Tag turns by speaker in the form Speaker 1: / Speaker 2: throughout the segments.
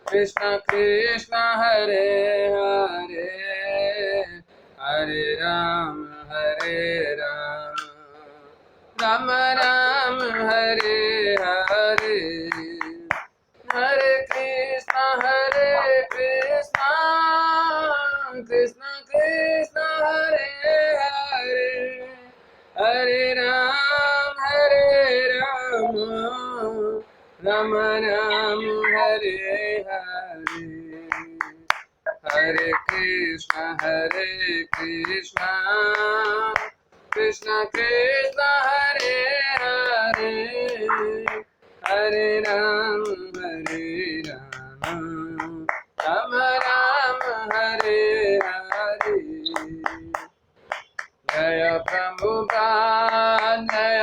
Speaker 1: कृष्ण कृष्ण हरे हरे हरे राम राम राम हरे हरे हरे कृष्ण कृष्ण कृष्ण हरे हरे हरे राम राम राम हरे हरे हरे कृष्ण कृष्ण कृष्ण हरे हरे हरे राम राम राम हरे हरे जय प्रभुपाद जय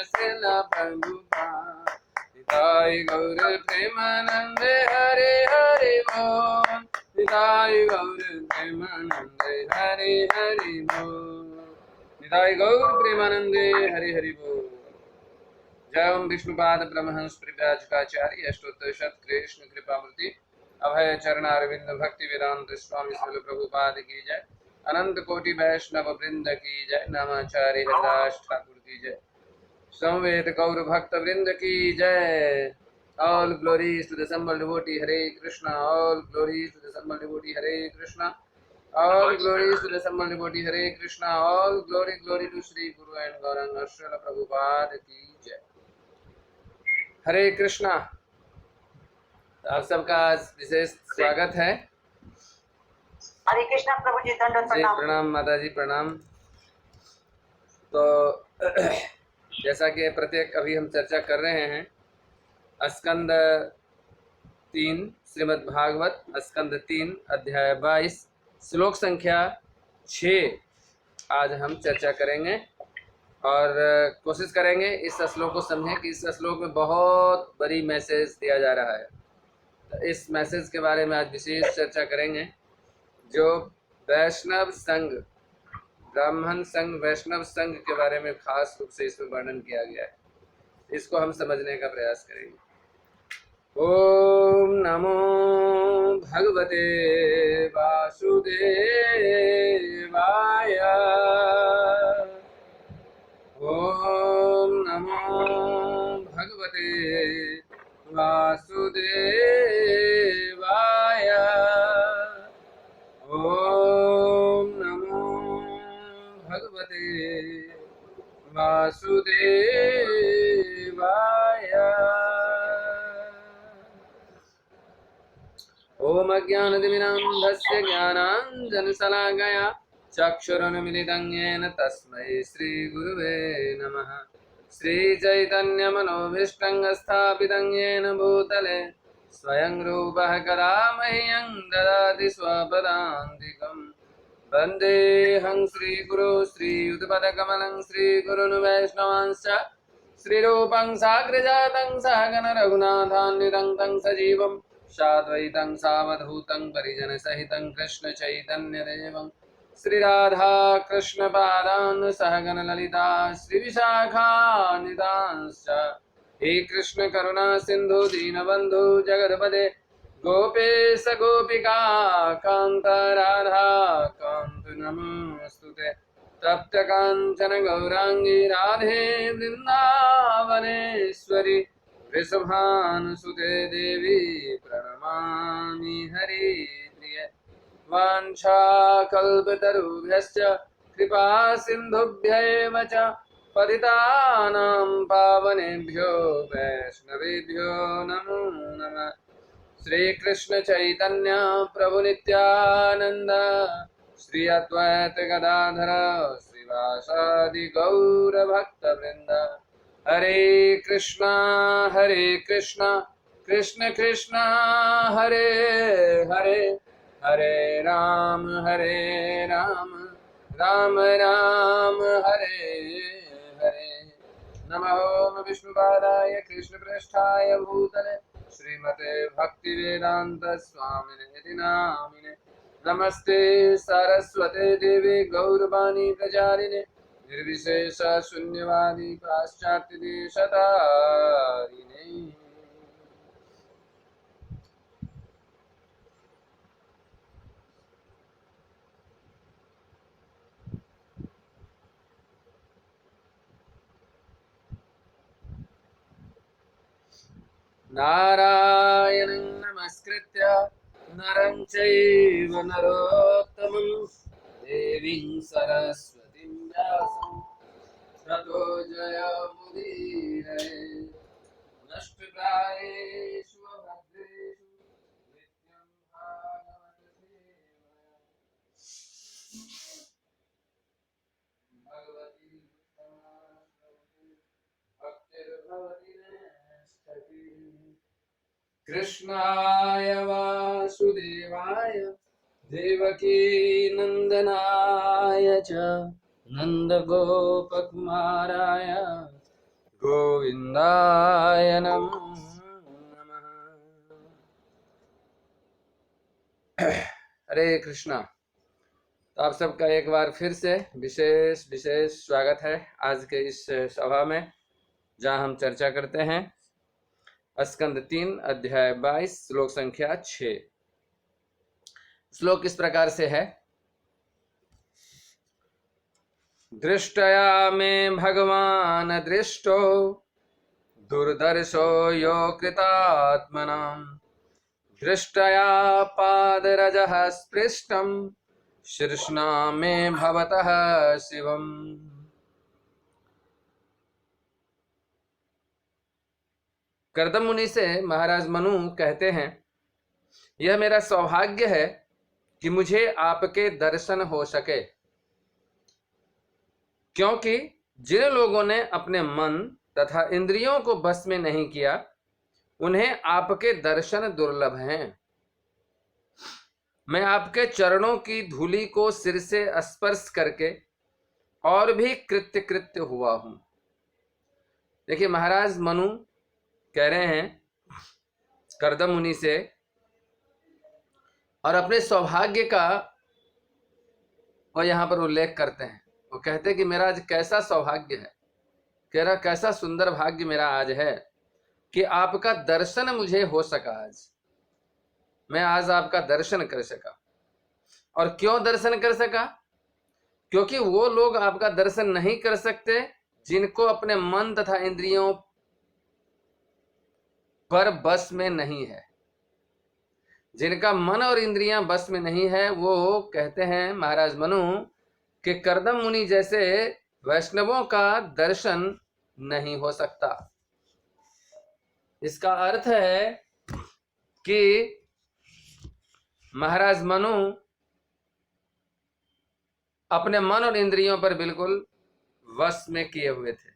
Speaker 1: श्रील प्रभुपाद निताई गौर प्रेमानंदे हरे हरि बोल निताई गौर प्रेमानंदे हरे हरि बोल निताई गौर प्रेमानंदे हरि हरि बोल। जय ओम विष्णुपाद परमहंस परिव्राजकाचार्य अष्टोत्तर शत कृष्ण कृपामूर्ति अभय चरण अरविंद भक्ति वेदांत स्वामी श्रील प्रभुपाद की जय। अनंत कोटि वैष्णव वृंद की जय। नामाचार्य हरिदास ठाकुर की जय। समवेत गौर भक्त वृंद की जय। All glories to the assembled devotee Hare Krishna. All glories to the assembled devotee Hare Krishna. All glories to the assembled devotee Hare Krishna. All glory to Sri Guru and Gauranga Srila Prabhupada की जय। हरे कृष्णा। आप सबका विशेष स्वागत है।
Speaker 2: हरे कृष्णा प्रभु जी, दंडवत
Speaker 1: जी
Speaker 2: प्रणाम।
Speaker 1: प्रणाम माता जी प्रणाम। तो जैसा कि प्रत्येक अभी हम चर्चा कर रहे हैं स्कंद 3 श्रीमद् भागवत स्कंद 3 अध्याय 22 श्लोक संख्या 6 आज हम चर्चा करेंगे और कोशिश करेंगे इस श्लोक को समझें कि इस श्लोक में बहुत बड़ी मैसेज दिया जा रहा है। तो इस मैसेज के बारे में आज विशेष चर्चा करेंगे। जो वैष्णव संघ ब्राह्मण संघ वैष्णव संघ के बारे में खास रूप से इसमें वर्णन किया गया है, इसको हम समझने का प्रयास करेंगे। ओम नमो भगवते वासुदेवाय। ओम नमो भगवते वासुदेवाय। ओम नमो भगवते वासुदेवाय। ओम अज्ञानतिमिरान्धस्य ज्ञानाञ्जनशलाकया चक्षुरुन्मिलितं येन तस्मै श्रीगुरुवे नमः। श्रीचैतन्यमनोभीष्टं स्थापितं येन भूतले स्वयं रूपः कदा मह्यं ददाति स्वपदान्तिकम्। वन्देऽहं श्रीगुरो श्रीयुतपदकमलं श्रीगुरुन् वैष्णवांश्च श्रीरूपं साग्रजातं सहगण रघुनाथान्वितं तं सजीवं साद्वैतं सावधूतं परिजनसहितं कृष्ण चैतन्यदेवं श्रीराधा कृष्णपादान् सहगण ललिता श्रीविशाखान्वितांश्च। हे कृष्ण करुणा सिन्धु दीनबन्धु जगत्पते गोपेश गोपिका कान्त राधा कान्त नमोऽस्तुते। तप्त कांचन गौरांगी राधे वृंदावनेश्वरी वृषभानुसुते देवी प्रणमामि हरिप्रिये। वाञ्छाकल्पतरुभ्यश्च कृपा सिन्धुभ्यैव च पतितानां पावनेभ्यो वैष्णवेभ्यो नमो नमः। श्री कृष्ण चैतन्य प्रभु नित्यानंद श्री अद्वैत गदाधर श्रीवासादि गौर भक्त वृंद। हरे कृष्णा कृष्ण कृष्ण हरे हरे हरे राम राम राम हरे हरे। नमो विष्णुपादाय कृष्णप्रेष्ठाय भूतले श्रीमते भक्तिवेदांत स्वामिने नामिने। नमस्ते सरस्वते देवी गौरवाणी प्रचारिणे निर्विशेष शून्यवादी पाश्चात्य देशतारिणे। नारायणं नमस्कृत्य नरं चैव नरोत्तमं देवीं सरस्वतीं व्यासं ततो जयमुदीरये। नष्टप्रायेषु भद्रेषु नित्यं भगवती भक्तिर्भवति नैष्ठकी। कृष्णाय वासुदेवाय देवकी नंदनाय च नंदगोपकुमाराय गोविंदाय नमो नमः। हरे कृष्णा। तो आप सबका एक बार फिर से विशेष स्वागत है आज के इस सभा में, जहां हम चर्चा करते हैं स्कंद 3 अध्याय 22 श्लोक संख्या 6। श्लोक इस प्रकार से है। दृष्टया मे भगवान दृष्टो दुर्दर्शो यो कृतात्मनां दृष्टया पादरजः स्पृष्टं शीर्ष्णा मे भवतः शिवम्। कर्दम मुनि से महाराज मनु कहते हैं, यह मेरा सौभाग्य है कि मुझे आपके दर्शन हो सके, क्योंकि जिन लोगों ने अपने मन तथा इंद्रियों को बस में नहीं किया उन्हें आपके दर्शन दुर्लभ हैं। मैं आपके चरणों की धूलि को सिर से स्पर्श करके और भी कृत्य हुआ हूं। देखिए, महाराज मनु कह रहे हैं कर्दम मुनि से, और अपने सौभाग्य का वो यहां पर उल्लेख करते हैं। वो कहते हैं कि मेरा आज कैसा सौभाग्य है, कह रहा कैसा सुंदर भाग्य मेरा आज है कि आपका दर्शन मुझे हो सका। आज मैं आज आपका दर्शन कर सका। और क्यों दर्शन कर सका? क्योंकि वो लोग आपका दर्शन नहीं कर सकते जिनको अपने मन तथा इंद्रियों पर बस में नहीं है। जिनका मन और इंद्रियां बस में नहीं है, वो कहते हैं महाराज मनु कि कर्दम मुनि जैसे वैष्णवों का दर्शन नहीं हो सकता। इसका अर्थ है कि महाराज मनु अपने मन और इंद्रियों पर बिल्कुल वश में किए हुए थे।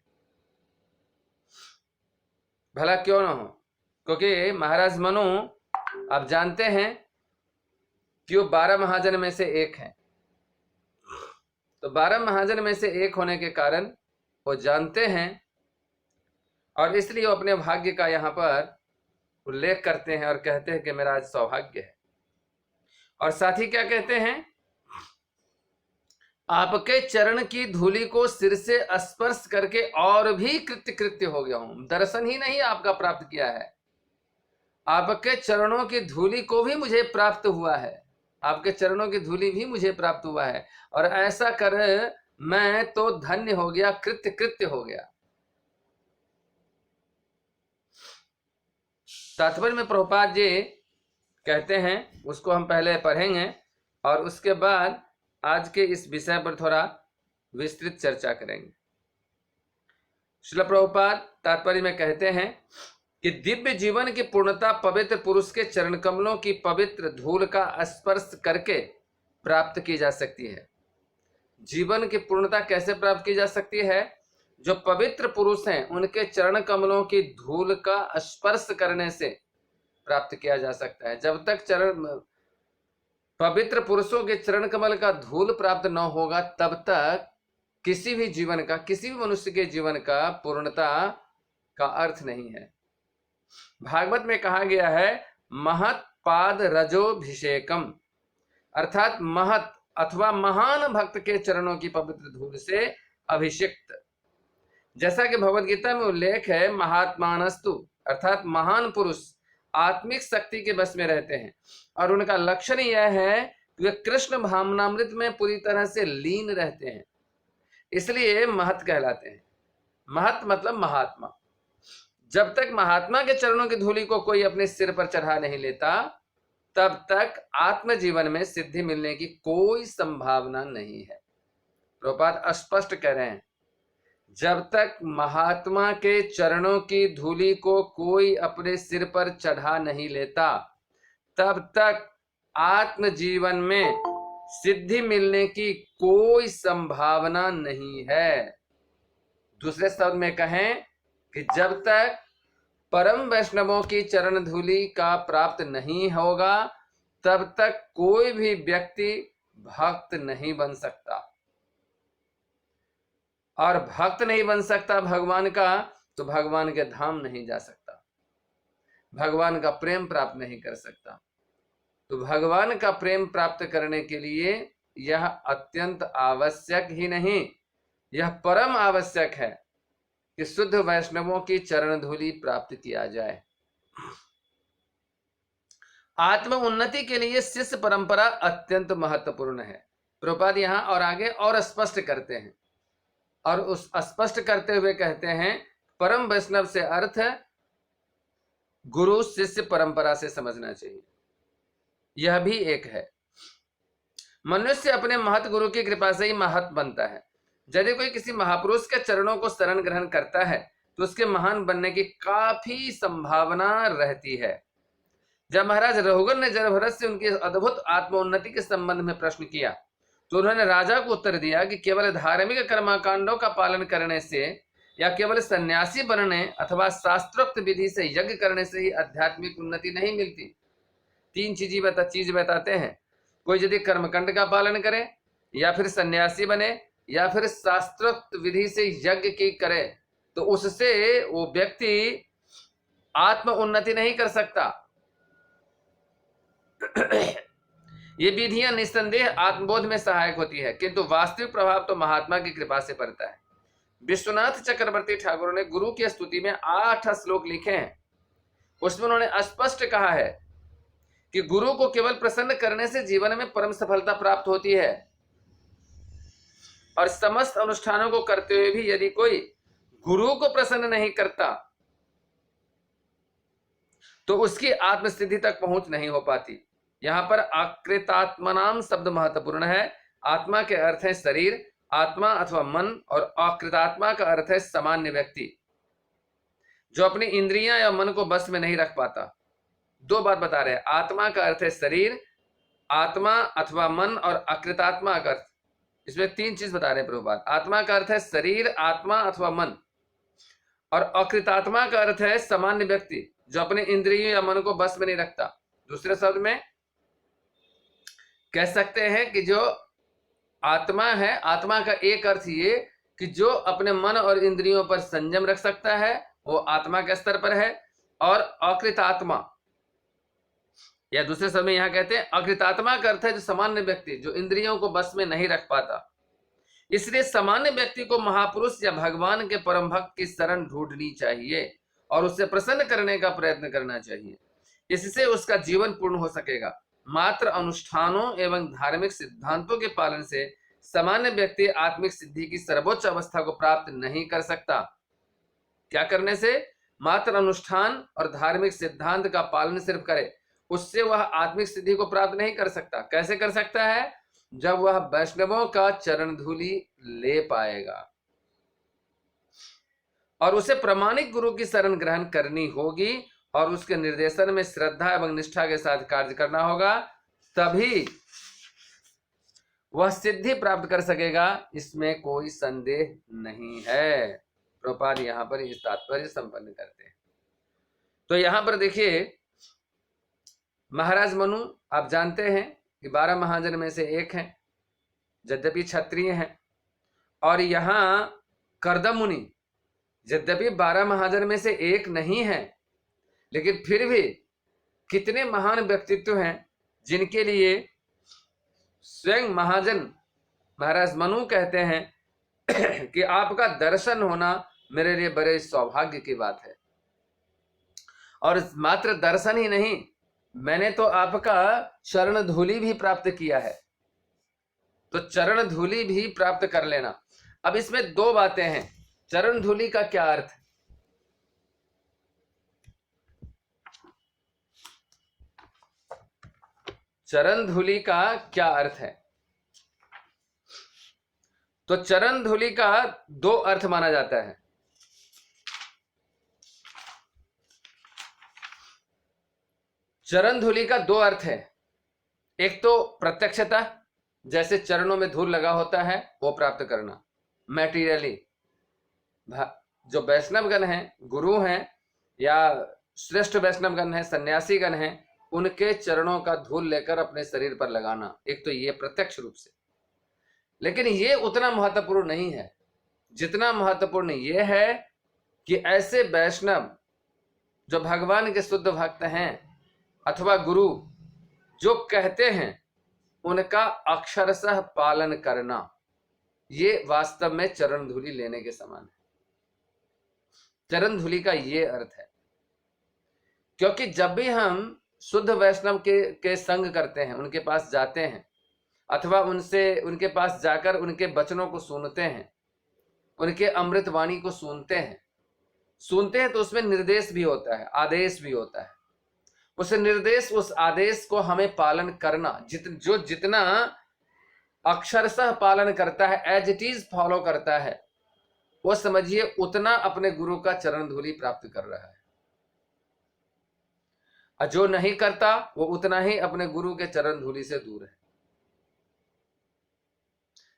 Speaker 1: भला क्यों ना हो, क्योंकि महाराज मनु आप जानते हैं कि वो 12 महाजन में से एक हैं। तो 12 महाजन में से एक होने के कारण वो जानते हैं, और इसलिए वो अपने भाग्य का यहाँ पर उल्लेख करते हैं और कहते हैं कि मेरा आज सौभाग्य है। और साथ ही क्या कहते हैं, आपके चरण की धूलि को सिर से स्पर्श करके और भी कृत्य हो गया हूं। दर्शन ही नहीं आपका प्राप्त किया है, आपके चरणों की धूलि को भी मुझे प्राप्त हुआ है। आपके चरणों की धूलि भी मुझे प्राप्त हुआ है, और ऐसा कर मैं तो धन्य हो गया, कृत्य हो गया। तात्पर्य में प्रभुपाद जी कहते हैं, उसको हम पहले पढ़ेंगे और उसके बाद आज के इस विषय पर थोड़ा विस्तृत चर्चा करेंगे। श्रील प्रभुपाद तात्पर्य में कहते हैं कि दिव्य जीवन की पूर्णता पवित्र पुरुष के चरण कमलों की पवित्र धूल का स्पर्श करके प्राप्त की जा सकती है। जीवन की पूर्णता कैसे प्राप्त की जा सकती है? जो पवित्र पुरुष हैं उनके चरण कमलों की धूल का स्पर्श करने से प्राप्त किया जा सकता है। जब तक पवित्र पुरुषों के चरण कमल का धूल प्राप्त न होगा, तब तक किसी भी जीवन का, किसी भी मनुष्य के जीवन का पूर्णता का अर्थ नहीं है। भागवत में कहा गया है, महत पाद रजोभिषेकम, अर्थात महत अथवा महान भक्त के चरणों की पवित्र धूल से अभिषिक्त। जैसा कि भगवद गीता में उल्लेख है, महात्मानस्तु अर्थात महान पुरुष आत्मिक शक्ति के बस में रहते हैं और उनका लक्षण यह है कि वे कृष्ण भावनामृत में पूरी तरह से लीन रहते हैं, इसलिए महत कहलाते हैं। महत मतलब महात्मा। जब तक महात्मा के चरणों की धूलि को कोई अपने सिर पर चढ़ा नहीं लेता, तब तक आत्म जीवन में सिद्धि मिलने की कोई संभावना नहीं है। प्रभुपाद स्पष्ट कह रहे हैं, जब तक महात्मा के चरणों की धूलि को कोई अपने सिर पर चढ़ा नहीं लेता, तब तक आत्म जीवन में सिद्धि मिलने की कोई संभावना नहीं है। दूसरे शब्द में कहें कि जब तक परम वैष्णवों की चरण धूलि का प्राप्त नहीं होगा, तब तक कोई भी व्यक्ति भक्त नहीं बन सकता। और भक्त नहीं बन सकता भगवान का, तो भगवान के धाम नहीं जा सकता, भगवान का प्रेम प्राप्त नहीं कर सकता। तो भगवान का प्रेम प्राप्त करने के लिए यह अत्यंत आवश्यक ही नहीं, यह परम आवश्यक है कि शुद्ध वैष्णवों की चरण धूलि प्राप्त किया जाए। आत्म उन्नति के लिए शिष्य परंपरा अत्यंत महत्वपूर्ण है। प्रभुपाद यहाँ और आगे और स्पष्ट करते हैं, और उस स्पष्ट करते हुए कहते हैं, परम वैष्णव से अर्थ गुरु शिष्य परंपरा से समझना चाहिए। यह भी एक है, मनुष्य अपने महत गुरु की कृपा से ही महत बनता है। यदि कोई किसी महापुरुष के चरणों को शरण ग्रहण करता है, तो उसके महान बनने की काफी संभावना रहती है। जब महाराज रघुगण ने जयभरत से उनकी अद्भुत आत्मोन्नति के संबंध में प्रश्न किया, तो उन्होंने राजा को उत्तर दिया कि केवल धार्मिक कर्मकांडों का पालन करने से या केवल सन्यासी बनने अथवा शास्त्रोक्त विधि से यज्ञ करने से ही आध्यात्मिक उन्नति नहीं मिलती। तीन चीज बताते हैं, कोई यदि कर्मकांड का पालन करे, या फिर सन्यासी बने, या फिर शास्त्रोक्त विधि से यज्ञ की करे, तो उससे वो व्यक्ति आत्म उन्नति नहीं कर सकता। ये विधियां निस्संदेह आत्मबोध में सहायक होती है, किंतु वास्तविक प्रभाव तो महात्मा की कृपा से पड़ता है। विश्वनाथ चक्रवर्ती ठाकुर ने गुरु की स्तुति में 8 श्लोक लिखे हैं। उसमें उन्होंने स्पष्ट कहा है कि गुरु को केवल प्रसन्न करने से जीवन में परम सफलता प्राप्त होती है, और समस्त अनुष्ठानों को करते हुए भी यदि कोई गुरु को प्रसन्न नहीं करता, तो उसकी आत्मसिद्धि तक पहुंच नहीं हो पाती। यहां पर आकृतात्मनाम शब्द महत्वपूर्ण है। आत्मा के अर्थ है शरीर, आत्मा अथवा मन, और आकृतात्मा का अर्थ है सामान्य व्यक्ति, जो अपनी इंद्रियां या मन को बस में नहीं रख पाता। दो बात बता रहे हैं, आत्मा का अर्थ है शरीर, आत्मा अथवा मन, और अकृतात्मा का अर्थ, इसमें 3 चीज बता रहे हैं प्रभुपाद। आत्मा का अर्थ है शरीर, आत्मा अथवा मन, और अकृतात्मा का अर्थ है सामान्य व्यक्ति, जो अपने इंद्रियों या मन को बस में नहीं रखता। दूसरे शब्द में कह सकते हैं कि जो आत्मा है, आत्मा का एक अर्थ ये कि जो अपने मन और इंद्रियों पर संयम रख सकता है, वो आत्मा के स्तर पर है। और अकृतात्मा, या दूसरे शब्द में यहां कहते हैं अकृतात्मा का अर्थ है जो सामान्य व्यक्ति, जो इंद्रियों को बस में नहीं रख पाता। इसलिए सामान्य व्यक्ति को महापुरुष या भगवान के परम भक्त की शरण ढूंढनी चाहिए और उससे प्रसन्न करने का प्रयत्न करना चाहिए। इससे उसका जीवन पूर्ण हो सकेगा। मात्र अनुष्ठानों एवं धार्मिक सिद्धांतों के पालन से सामान्य व्यक्ति आत्मिक सिद्धि की सर्वोच्च अवस्था को प्राप्त नहीं कर सकता। क्या करने से? मात्र अनुष्ठान और धार्मिक सिद्धांत का पालन सिर्फ करे, उससे वह आत्मिक सिद्धि को प्राप्त नहीं कर सकता। कैसे कर सकता है? जब वह वैष्णवों का चरण धूलि ले पाएगा और उसे प्रामाणिक गुरु की शरण ग्रहण करनी होगी और उसके निर्देशन में श्रद्धा एवं निष्ठा के साथ कार्य करना होगा, तभी वह सिद्धि प्राप्त कर सकेगा। इसमें कोई संदेह नहीं है। प्रभुपाद यहां पर इस तात्पर्य संपन्न करते हैं। तो यहां पर देखिए, महाराज मनु आप जानते हैं कि 12 महाजन में से एक हैं, यद्यपि क्षत्रिय हैं। और यहां करदम मुनि यद्यपि 12 महाजन में से एक नहीं है, लेकिन फिर भी कितने महान व्यक्तित्व हैं जिनके लिए स्वयं महाजन महाराज मनु कहते हैं कि आपका दर्शन होना मेरे लिए बड़े सौभाग्य की बात है। और मात्र दर्शन ही नहीं, मैंने तो आपका चरण धूलि भी प्राप्त किया है, तो चरण धूलि भी प्राप्त कर लेना। अब इसमें दो बातें हैं। चरण धूलि का क्या अर्थ है? चरण धूलि का क्या अर्थ है? तो चरण धूलि का दो अर्थ माना जाता है। चरण धूलि का दो अर्थ है। एक तो प्रत्यक्षता, जैसे चरणों में धूल लगा होता है वो प्राप्त करना मैटीरियली। जो वैष्णवगण हैं, गुरु हैं या श्रेष्ठ वैष्णवगण हैं, सन्यासीगण हैं, उनके चरणों का धूल लेकर अपने शरीर पर लगाना, एक तो ये प्रत्यक्ष रूप से। लेकिन ये उतना महत्वपूर्ण नहीं है जितना महत्वपूर्ण ये है कि ऐसे वैष्णव जो भगवान के शुद्ध भक्त हैं अथवा गुरु जो कहते हैं उनका अक्षरशः पालन करना, ये वास्तव में चरण धूलि लेने के समान है। चरण धूलि का ये अर्थ है, क्योंकि जब भी हम शुद्ध वैष्णव के संग करते हैं, उनके पास जाते हैं अथवा उनके पास जाकर उनके वचनों को सुनते हैं, उनके अमृत वाणी को सुनते हैं तो उसमें निर्देश भी होता है, आदेश भी होता है। उस निर्देश, उस आदेश को हमें पालन करना, जो जितना अक्षरशः पालन करता है, एज इट इज फॉलो करता है, वो समझिए उतना अपने गुरु का चरण धूलि प्राप्त कर रहा है। और जो नहीं करता वो उतना ही अपने गुरु के चरण धूलि से दूर है।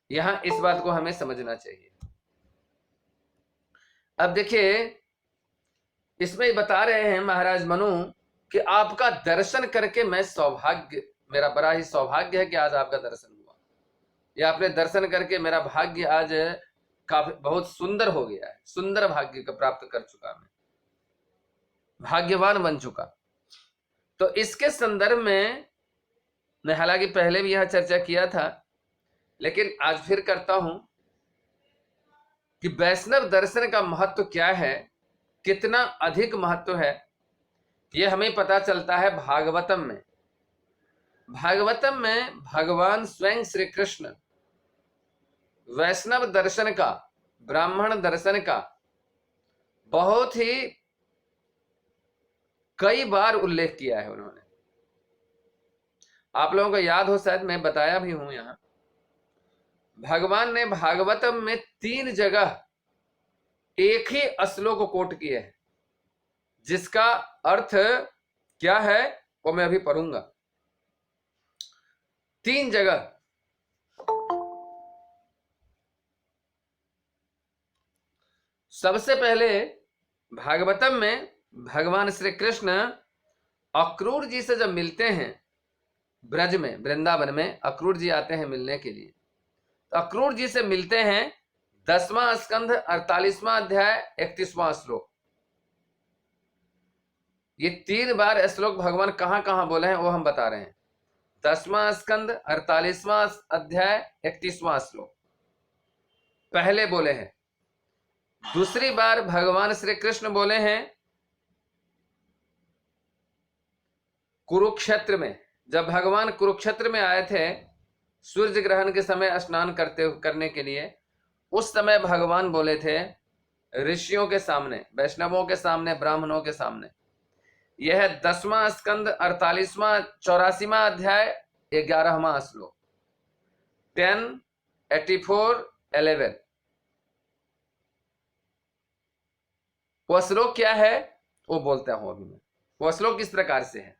Speaker 1: यहां इस बात को हमें समझना चाहिए। अब देखिए, इसमें बता रहे हैं महाराज मनु कि आपका दर्शन करके मेरा बड़ा ही सौभाग्य है कि आज आपका दर्शन हुआ, या आपने दर्शन करके मेरा भाग्य आज काफी बहुत सुंदर हो गया है, सुंदर भाग्य का प्राप्त कर चुका, मैं भाग्यवान बन चुका। तो इसके संदर्भ में मैं हालांकि पहले भी यह चर्चा किया था, लेकिन आज फिर करता हूं कि वैष्णव दर्शन का महत्व क्या है, कितना अधिक महत्व है, यह हमें पता चलता है भागवतम में। भागवतम में भगवान स्वयं श्री कृष्ण वैष्णव दर्शन का, ब्राह्मण दर्शन का बहुत ही कई बार उल्लेख किया है उन्होंने। आप लोगों को याद हो, शायद मैं बताया भी हूं यहां, भगवान ने भागवतम में 3 जगह एक ही श्लोक को कोट किए हैं, जिसका अर्थ क्या है वो मैं अभी पढ़ूंगा। 3 जगह। सबसे पहले भागवतम में भगवान श्री कृष्ण अक्रूर जी से जब मिलते हैं, ब्रज में, वृंदावन में अक्रूर जी आते हैं मिलने के लिए, तो अक्रूर जी से मिलते हैं 10वां स्कंध 48वां अध्याय 31वां श्लोक। ये 3 बार श्लोक भगवान कहां कहां बोले हैं वो हम बता रहे हैं। 10वां स्कंध 48वां अध्याय 31वां श्लोक पहले बोले हैं। दूसरी बार भगवान श्री कृष्ण बोले हैं कुरुक्षेत्र में, जब भगवान कुरुक्षेत्र में आए थे सूर्य ग्रहण के समय स्नान करने के लिए, उस समय भगवान बोले थे ऋषियों के सामने, वैष्णवों के सामने, ब्राह्मणों के सामने। यह 10वां स्कंद 48वां 84वां अध्याय 11वां श्लोक 10, 84, 11। वो श्लोक क्या है वो बोलता हूं अभी मैं। वो श्लोक किस प्रकार से है?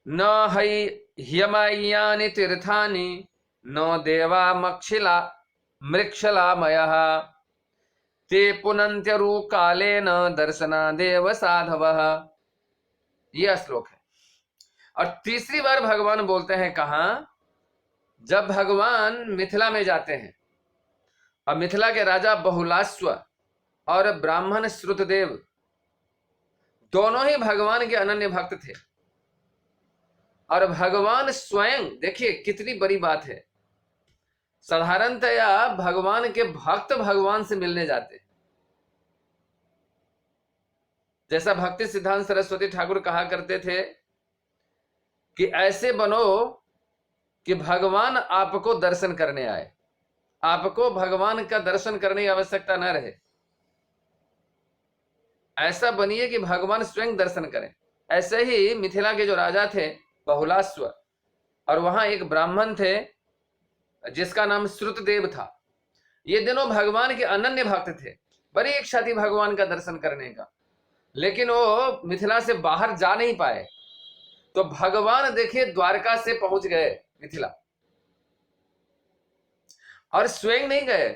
Speaker 1: न हई ह्यमयानि तीर्थानि न देवा मक्षिला मृक्षलामयः ते पुनन्त्यरु कालेन दर्शनादेव साधवः। यह श्लोक है। और तीसरी बार भगवान बोलते हैं कहां? जब भगवान मिथिला में जाते हैं और मिथिला के राजा बहुलाश्व और ब्राह्मण श्रुतदेव दोनों ही भगवान के अनन्य भक्त थे, और भगवान स्वयं, देखिए कितनी बड़ी बात है, साधारणतया भगवान के भक्त भगवान से मिलने जाते हैं। जैसा भक्ति सिद्धांत सरस्वती ठाकुर कहा करते थे कि ऐसे बनो कि भगवान आपको दर्शन करने आए, आपको भगवान का दर्शन करने की आवश्यकता न रहे, ऐसा बनिए कि भगवान स्वयं दर्शन करें। ऐसे ही मिथिला के जो राजा थे बहुलाश्व, और वहां एक ब्राह्मण थे जिसका नाम श्रुतदेव था। ये दोनों भगवान के अनन्य भक्त थे, बड़ी इच्छा थी भगवान का दर्शन करने का, लेकिन वो मिथिला से बाहर जा नहीं पाए। तो भगवान देखिए द्वारका से पहुंच गए मिथिला, और स्वयं नहीं गए,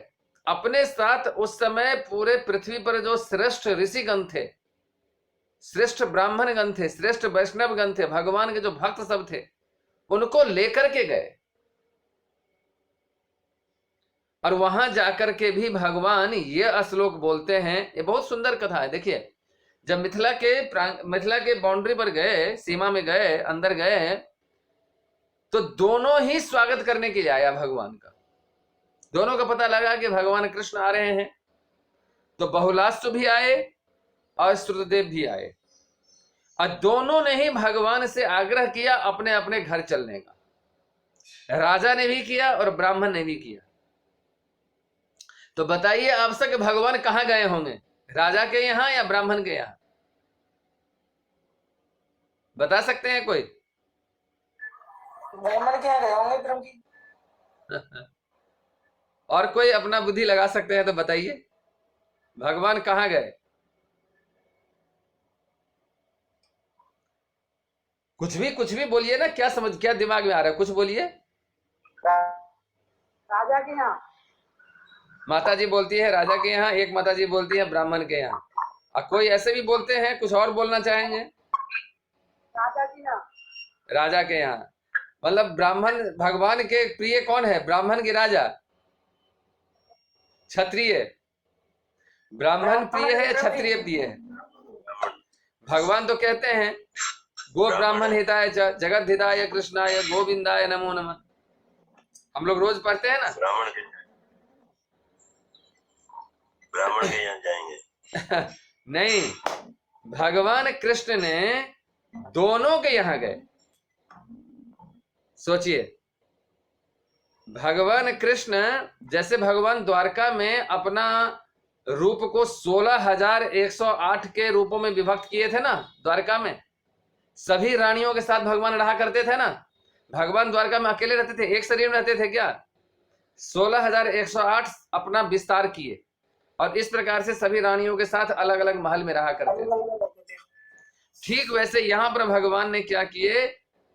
Speaker 1: अपने साथ उस समय पूरे पृथ्वी पर जो श्रेष्ठ ऋषिगण थे, श्रेष्ठ ब्राह्मणगण थे, श्रेष्ठ वैष्णवगण थे, भगवान के जो भक्त सब थे, उनको लेकर के गए। और वहां जाकर के भी भगवान ये श्लोक बोलते हैं। ये बहुत सुंदर कथा है। देखिए, जब मिथिला के बाउंड्री पर गए, सीमा में गए, अंदर गए, तो दोनों ही स्वागत करने के लिए आया भगवान का। दोनों का पता लगा कि भगवान कृष्ण आ रहे हैं, तो बहुलाश्व भी आए और श्रुतदेव भी आए, और दोनों ने ही भगवान से आग्रह किया अपने अपने घर चलने का। राजा ने भी किया और ब्राह्मण ने भी किया। तो बताइए आप सब कि भगवान कहां गए होंगे, राजा के यहां या ब्राह्मण के यहां? बता सकते हैं कोई?
Speaker 2: ब्राह्मण के यहाँ गए होंगे प्रभु जी।
Speaker 1: और कोई अपना बुद्धि लगा सकते हैं तो बताइए, भगवान कहां गए? कुछ भी बोलिए ना, क्या दिमाग में आ रहा है, कुछ बोलिए।
Speaker 2: राजा के यहाँ।
Speaker 1: माता जी बोलती है राजा के यहाँ, एक माता जी बोलती है ब्राह्मण के यहाँ, और कोई ऐसे भी बोलते हैं, कुछ और बोलना चाहेंगे?
Speaker 2: राजा के यहाँ।
Speaker 1: राजा के यहाँ मतलब ब्राह्मण भगवान के प्रिय कौन है? ब्राह्मण के राजा? क्षत्रिय। ब्राह्मण प्रिय है, क्षत्रिय प्रिय है? भगवान तो कहते हैं गो ब्राह्मण हिताय च जगत हिताय कृष्णाय गोविंदाय नमो नमः। हम लोग रोज पढ़ते हैं ना,
Speaker 3: ब्राह्मण के यहाँ जाएंगे।
Speaker 1: नहीं, भगवान कृष्ण ने दोनों के यहाँ गए। सोचिए, भगवान कृष्ण जैसे भगवान द्वारका में अपना रूप को 16,108 के रूपों में विभक्त किए थे ना, द्वारका में सभी रानियों के साथ भगवान रहा करते थे ना। भगवान द्वारका में अकेले रहते थे, एक शरीर में रहते थे क्या? 16,108 अपना विस्तार किए, और इस प्रकार से सभी रानियों के साथ अलग अलग महल में रहा करते थे। ठीक वैसे यहां पर भगवान ने क्या किए,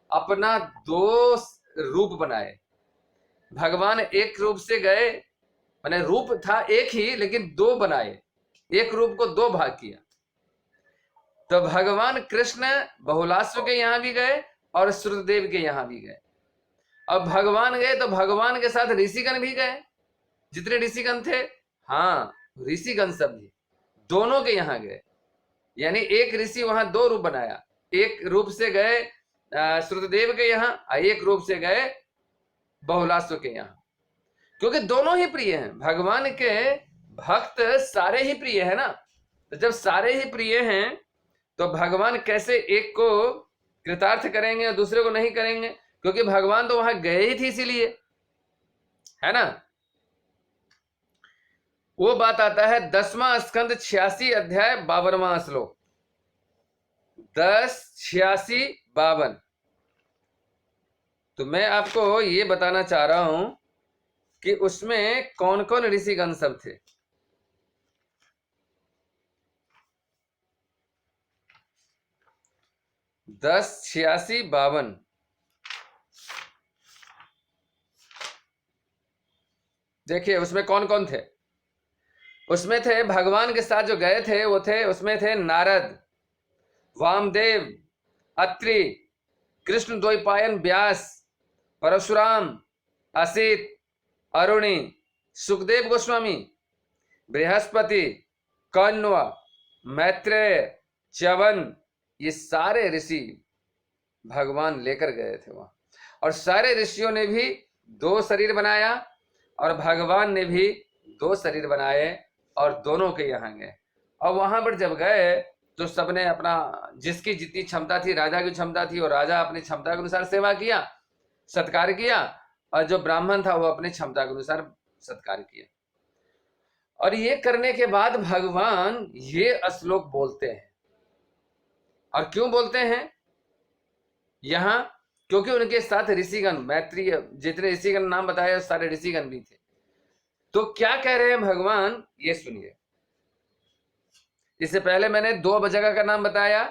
Speaker 1: अपना 2 रूप बनाए। भगवान एक रूप से गए, माने रूप था एक ही लेकिन 2 बनाए, एक रूप को 2 भाग किया। तो भगवान कृष्ण बहुलाश्व के यहां भी गए और श्रुतदेव के यहां भी गए। अब भगवान गए तो भगवान के साथ ऋषिगण भी गए, जितने ऋषिगण थे, हाँ ऋषिगण सब भी दोनों के यहां गए। यानी एक ऋषि वहां 2 रूप बनाया, एक रूप से गए श्रुतदेव के यहां, एक रूप से गए बहुलाश्व के यहां, क्योंकि दोनों ही प्रिय हैं। भगवान के भक्त सारे ही प्रिय है ना। तो जब सारे ही प्रिय हैं तो भगवान कैसे एक को कृतार्थ करेंगे और दूसरे को नहीं करेंगे? क्योंकि भगवान तो वहां गए ही थे इसीलिए, है ना। वो बात आता है 10वां स्कंद 86 अध्याय 52वां श्लोक, 10, 86, 52। तो मैं आपको ये बताना चाह रहा हूं कि उसमें कौन कौन ऋषिगण सब थे। दस 86, 52। देखिए उसमें कौन कौन थे। उसमें थे भगवान के साथ जो गए थे वो थे, उसमें थे नारद, वामदेव, अत्रि, कृष्ण द्वैपायन व्यास, परशुराम, असित, अरुणि, सुखदेव गोस्वामी, बृहस्पति, कण्व, मैत्रेय, च्यवन, ये सारे ऋषि भगवान लेकर गए थे वहां। और सारे ऋषियों ने भी 2 शरीर बनाया, और भगवान ने भी 2 शरीर बनाए और दोनों के यहाँ गए। और वहां पर जब गए तो सबने अपना जिसकी जितनी क्षमता थी, राजा की क्षमता थी, और राजा अपनी क्षमता के अनुसार सेवा किया, सत्कार किया, और जो ब्राह्मण था वो अपनी क्षमता के अनुसार सत्कार किया। और ये करने के बाद भगवान ये श्लोक बोलते हैं। और क्यों बोलते हैं यहां? क्योंकि उनके साथ ऋषिगण, मैत्रेय जितने ऋषिगण नाम बताए सारे ऋषिगण भी थे। तो क्या कह रहे हैं भगवान, ये सुनिए। इससे पहले मैंने 2 जगह का नाम बताया।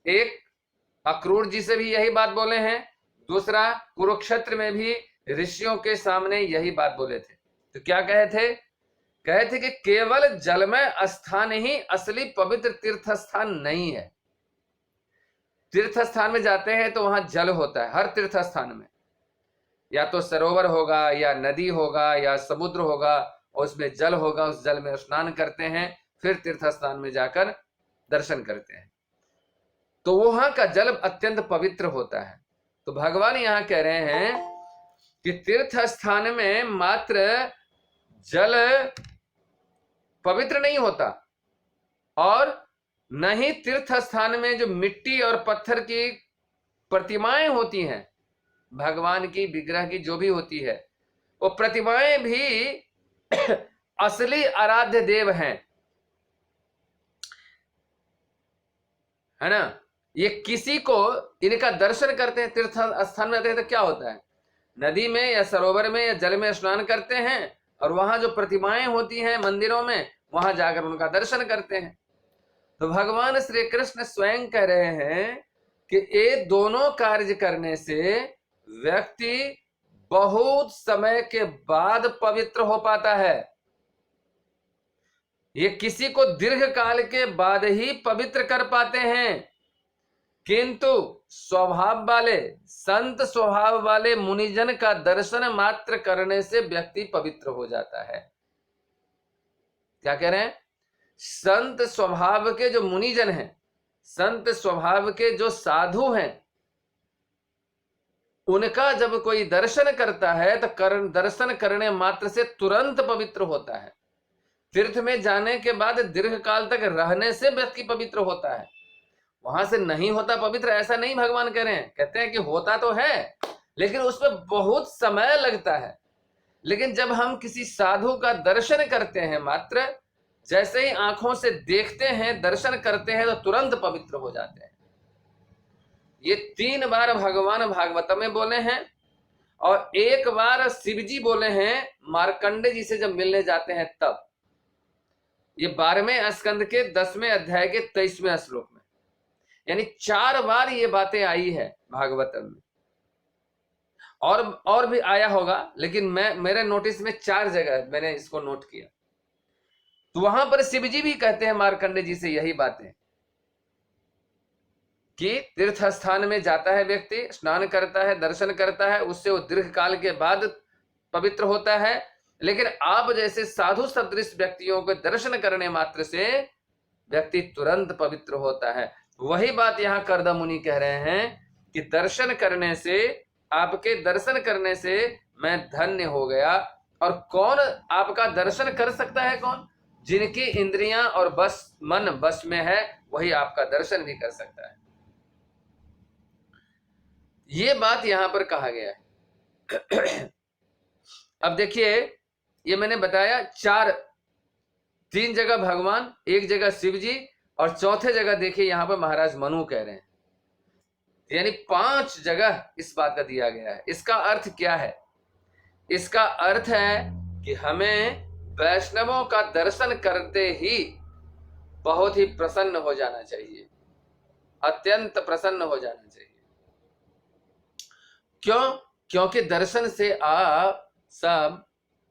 Speaker 1: एक अक्रूर जी से भी यही बात बोले हैं, दूसरा कुरुक्षेत्र में भी ऋषियों के सामने यही बात बोले थे। तो क्या कहे थे? कहे थे कि केवल जलमय स्थान ही असली पवित्र तीर्थ स्थान नहीं है। तीर्थ स्थान में जाते हैं तो वहां जल होता है। हर तीर्थ स्थान में या तो सरोवर होगा, या नदी होगा, या समुद्र होगा, और उसमें जल होगा। उस जल में स्नान करते हैं, फिर तीर्थ स्थान में जाकर दर्शन करते हैं। तो वहां का जल अत्यंत पवित्र होता है। तो भगवान यहां कह रहे हैं कि तीर्थ स्थान में मात्र जल पवित्र नहीं होता, और न ही तीर्थ स्थान में जो मिट्टी और पत्थर की प्रतिमाएं होती हैं, भगवान की विग्रह की जो भी होती है, वो प्रतिमाएं भी असली आराध्य देव हैं, है ना। ये किसी को इनका दर्शन करते हैं, तीर्थ स्थान में आते हैं तो क्या होता है, नदी में या सरोवर में या जल में स्नान करते हैं, और वहां जो प्रतिमाएं होती हैं मंदिरों में, वहां जाकर उनका दर्शन करते हैं। तो भगवान श्री कृष्ण स्वयं कह रहे हैं कि ये दोनों कार्य करने से व्यक्ति बहुत समय के बाद पवित्र हो पाता है। ये किसी को दीर्घ काल के बाद ही पवित्र कर पाते हैं, किंतु स्वभाव वाले, संत स्वभाव वाले मुनिजन का दर्शन मात्र करने से व्यक्ति पवित्र हो जाता है। क्या कह रहे हैं? संत स्वभाव के जो मुनिजन हैं, संत स्वभाव के जो साधु हैं, उनका जब कोई दर्शन करता है तो दर्शन करने मात्र से तुरंत पवित्र होता है। तीर्थ में जाने के बाद दीर्घ काल तक रहने से व्यक्ति पवित्र होता है। वहां से नहीं होता पवित्र, ऐसा नहीं भगवान कह रहे हैं। कहते हैं कि होता तो है, लेकिन उसमें बहुत समय लगता है। लेकिन जब हम किसी साधु का दर्शन करते हैं, मात्र जैसे ही आंखों से देखते हैं, दर्शन करते हैं, तो तुरंत पवित्र हो जाते हैं। ये 3 बार भगवान भागवत में बोले हैं, और 1 बार शिव जी बोले हैं मार्कंडे जी से जब मिलने जाते हैं तब। ये 12वें स्कंद के 10वें अध्याय के 23वें श्लोक में, यानी 4 बार ये बातें आई है भागवतम में। और भी आया होगा, लेकिन मेरे नोटिस में 4 जगह मैंने इसको नोट किया। तो वहां पर शिव जी भी कहते हैं मार्कंडे जी से यही बातें, कि तीर्थ स्थान में जाता है व्यक्ति, स्नान करता है, दर्शन करता है, उससे वो दीर्घ काल के बाद पवित्र होता है। लेकिन आप जैसे साधु सदृश व्यक्तियों को दर्शन करने मात्र से व्यक्ति तुरंत पवित्र होता है। वही बात यहाँ कर्द मुनि कह रहे हैं कि दर्शन करने से, आपके दर्शन करने से मैं धन्य हो गया। और कौन आपका दर्शन कर सकता है? कौन? जिनकी इंद्रियां और मन बस में है, वही आपका दर्शन भी कर सकता है। ये बात यहां पर कहा गया है। अब देखिए, ये मैंने बताया 3 जगह भगवान, 1 जगह शिव जी, और चौथे जगह देखिए यहां पर महाराज मनु कह रहे हैं। यानी 5 जगह इस बात का दिया गया है। इसका अर्थ क्या है? इसका अर्थ है कि हमें वैष्णवों का दर्शन करते ही बहुत ही प्रसन्न हो जाना चाहिए, अत्यंत प्रसन्न हो जाना चाहिए। क्यों? क्योंकि दर्शन से आप सब,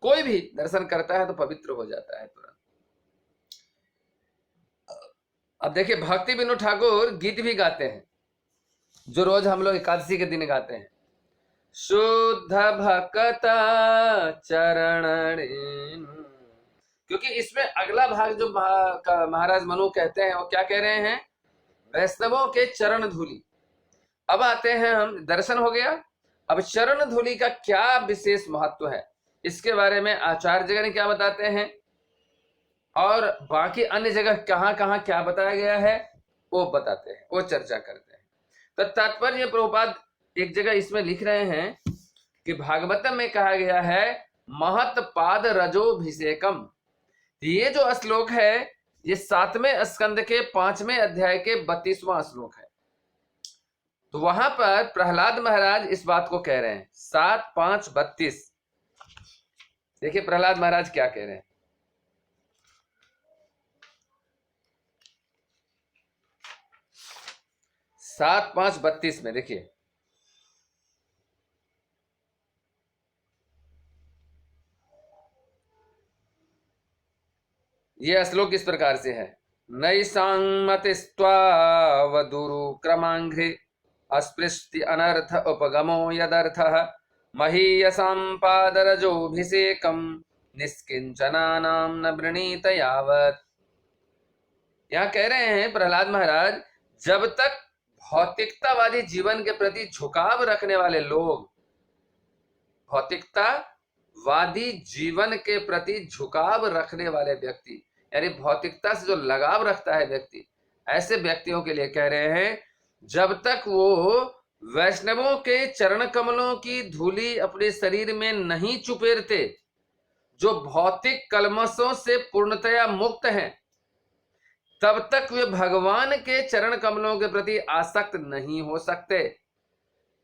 Speaker 1: कोई भी दर्शन करता है तो पवित्र हो जाता है तुरंत। अब देखिए, भक्ति विनोद ठाकुर गीत भी गाते हैं, जो रोज हम लोग एकादशी के दिन गाते हैं। शुद्ध भक्त चरण, क्योंकि इसमें अगला भाग जो महाराज मनु कहते हैं, वो क्या कह रहे हैं? वैष्णवों के चरण धूलि। अब आते हैं हम, दर्शन हो गया, अब चरण धूलि का क्या विशेष महत्व है। इसके बारे में आचार्यगण क्या बताते हैं और बाकी अन्य जगह कहाँ कहाँ क्या बताया गया है वो बताते हैं, वो चर्चा करते हैं। तो तात्पर्य प्रभुपाद एक जगह इसमें लिख रहे हैं कि भागवतम में कहा गया है महत पाद रजोभिषेकम। ये जो श्लोक है ये 7वें स्कंद के 5वें अध्याय के 32वां श्लोक है। तो वहां पर प्रहलाद महाराज इस बात को कह रहे हैं 7-5-32। देखिए प्रहलाद महाराज क्या कह रहे हैं। 7-5-32 में देखिए, यह श्लोक इस प्रकार से है। नैषांमतिस्त्वावदुरु क्रमांघ्रे अस्पृष्टि अनर्थ उपगमो यदर्थः महीयसां पादरजोभिषेकं निष्किंचनानां न वृणीत यावत्। यहाँ कह रहे हैं प्रहलाद महाराज, जब तक भौतिकतावादी जीवन के प्रति झुकाव रखने वाले लोग, भौतिकतावादी जीवन के प्रति झुकाव रखने वाले व्यक्ति, यानी भौतिकता से जो लगाव रखता है व्यक्ति, ऐसे व्यक्तियों के लिए कह रहे हैं जब तक वो वैष्णवों के चरण कमलों की धूली अपने शरीर में नहीं चुपेरते, जो भौतिक कलमशों से पूर्णतया मुक्त हैं, तब तक वे भगवान के चरण कमलों के प्रति आसक्त नहीं हो सकते।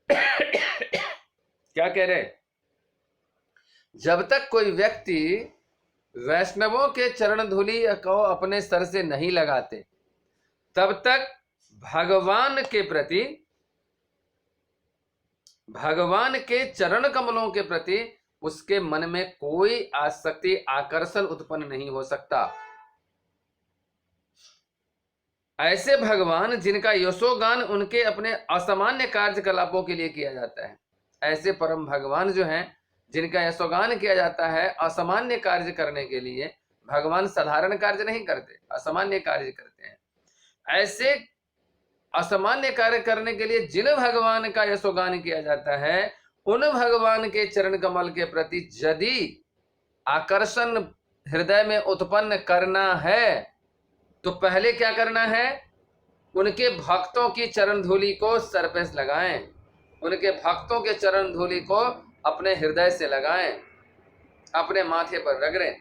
Speaker 1: क्या कह रहे? जब तक कोई व्यक्ति वैष्णवों के चरण धूलि को अपने सर से नहीं लगाते, तब तक भगवान के प्रति, भगवान के चरण कमलों के प्रति उसके मन में कोई आसक्ति, आकर्षण उत्पन्न नहीं हो सकता। ऐसे भगवान जिनका यशोगान उनके अपने असामान्य कार्यकलापों के लिए किया जाता है, ऐसे परम भगवान जो हैं जिनका यशोगान किया जाता है असामान्य कार्य करने के लिए, भगवान साधारण कार्य नहीं करते, असामान्य कार्य करते हैं। ऐसे असामान्य कार्य करने के लिए जिन भगवान का यशोगान किया जाता है, उन भगवान के चरण कमल के प्रति यदि आकर्षण हृदय में उत्पन्न करना है तो पहले क्या करना है? उनके भक्तों की चरण धूलि को सर पे लगाएं, उनके भक्तों के चरण धूलि को अपने हृदय से लगाएं, अपने माथे पर रगड़ें,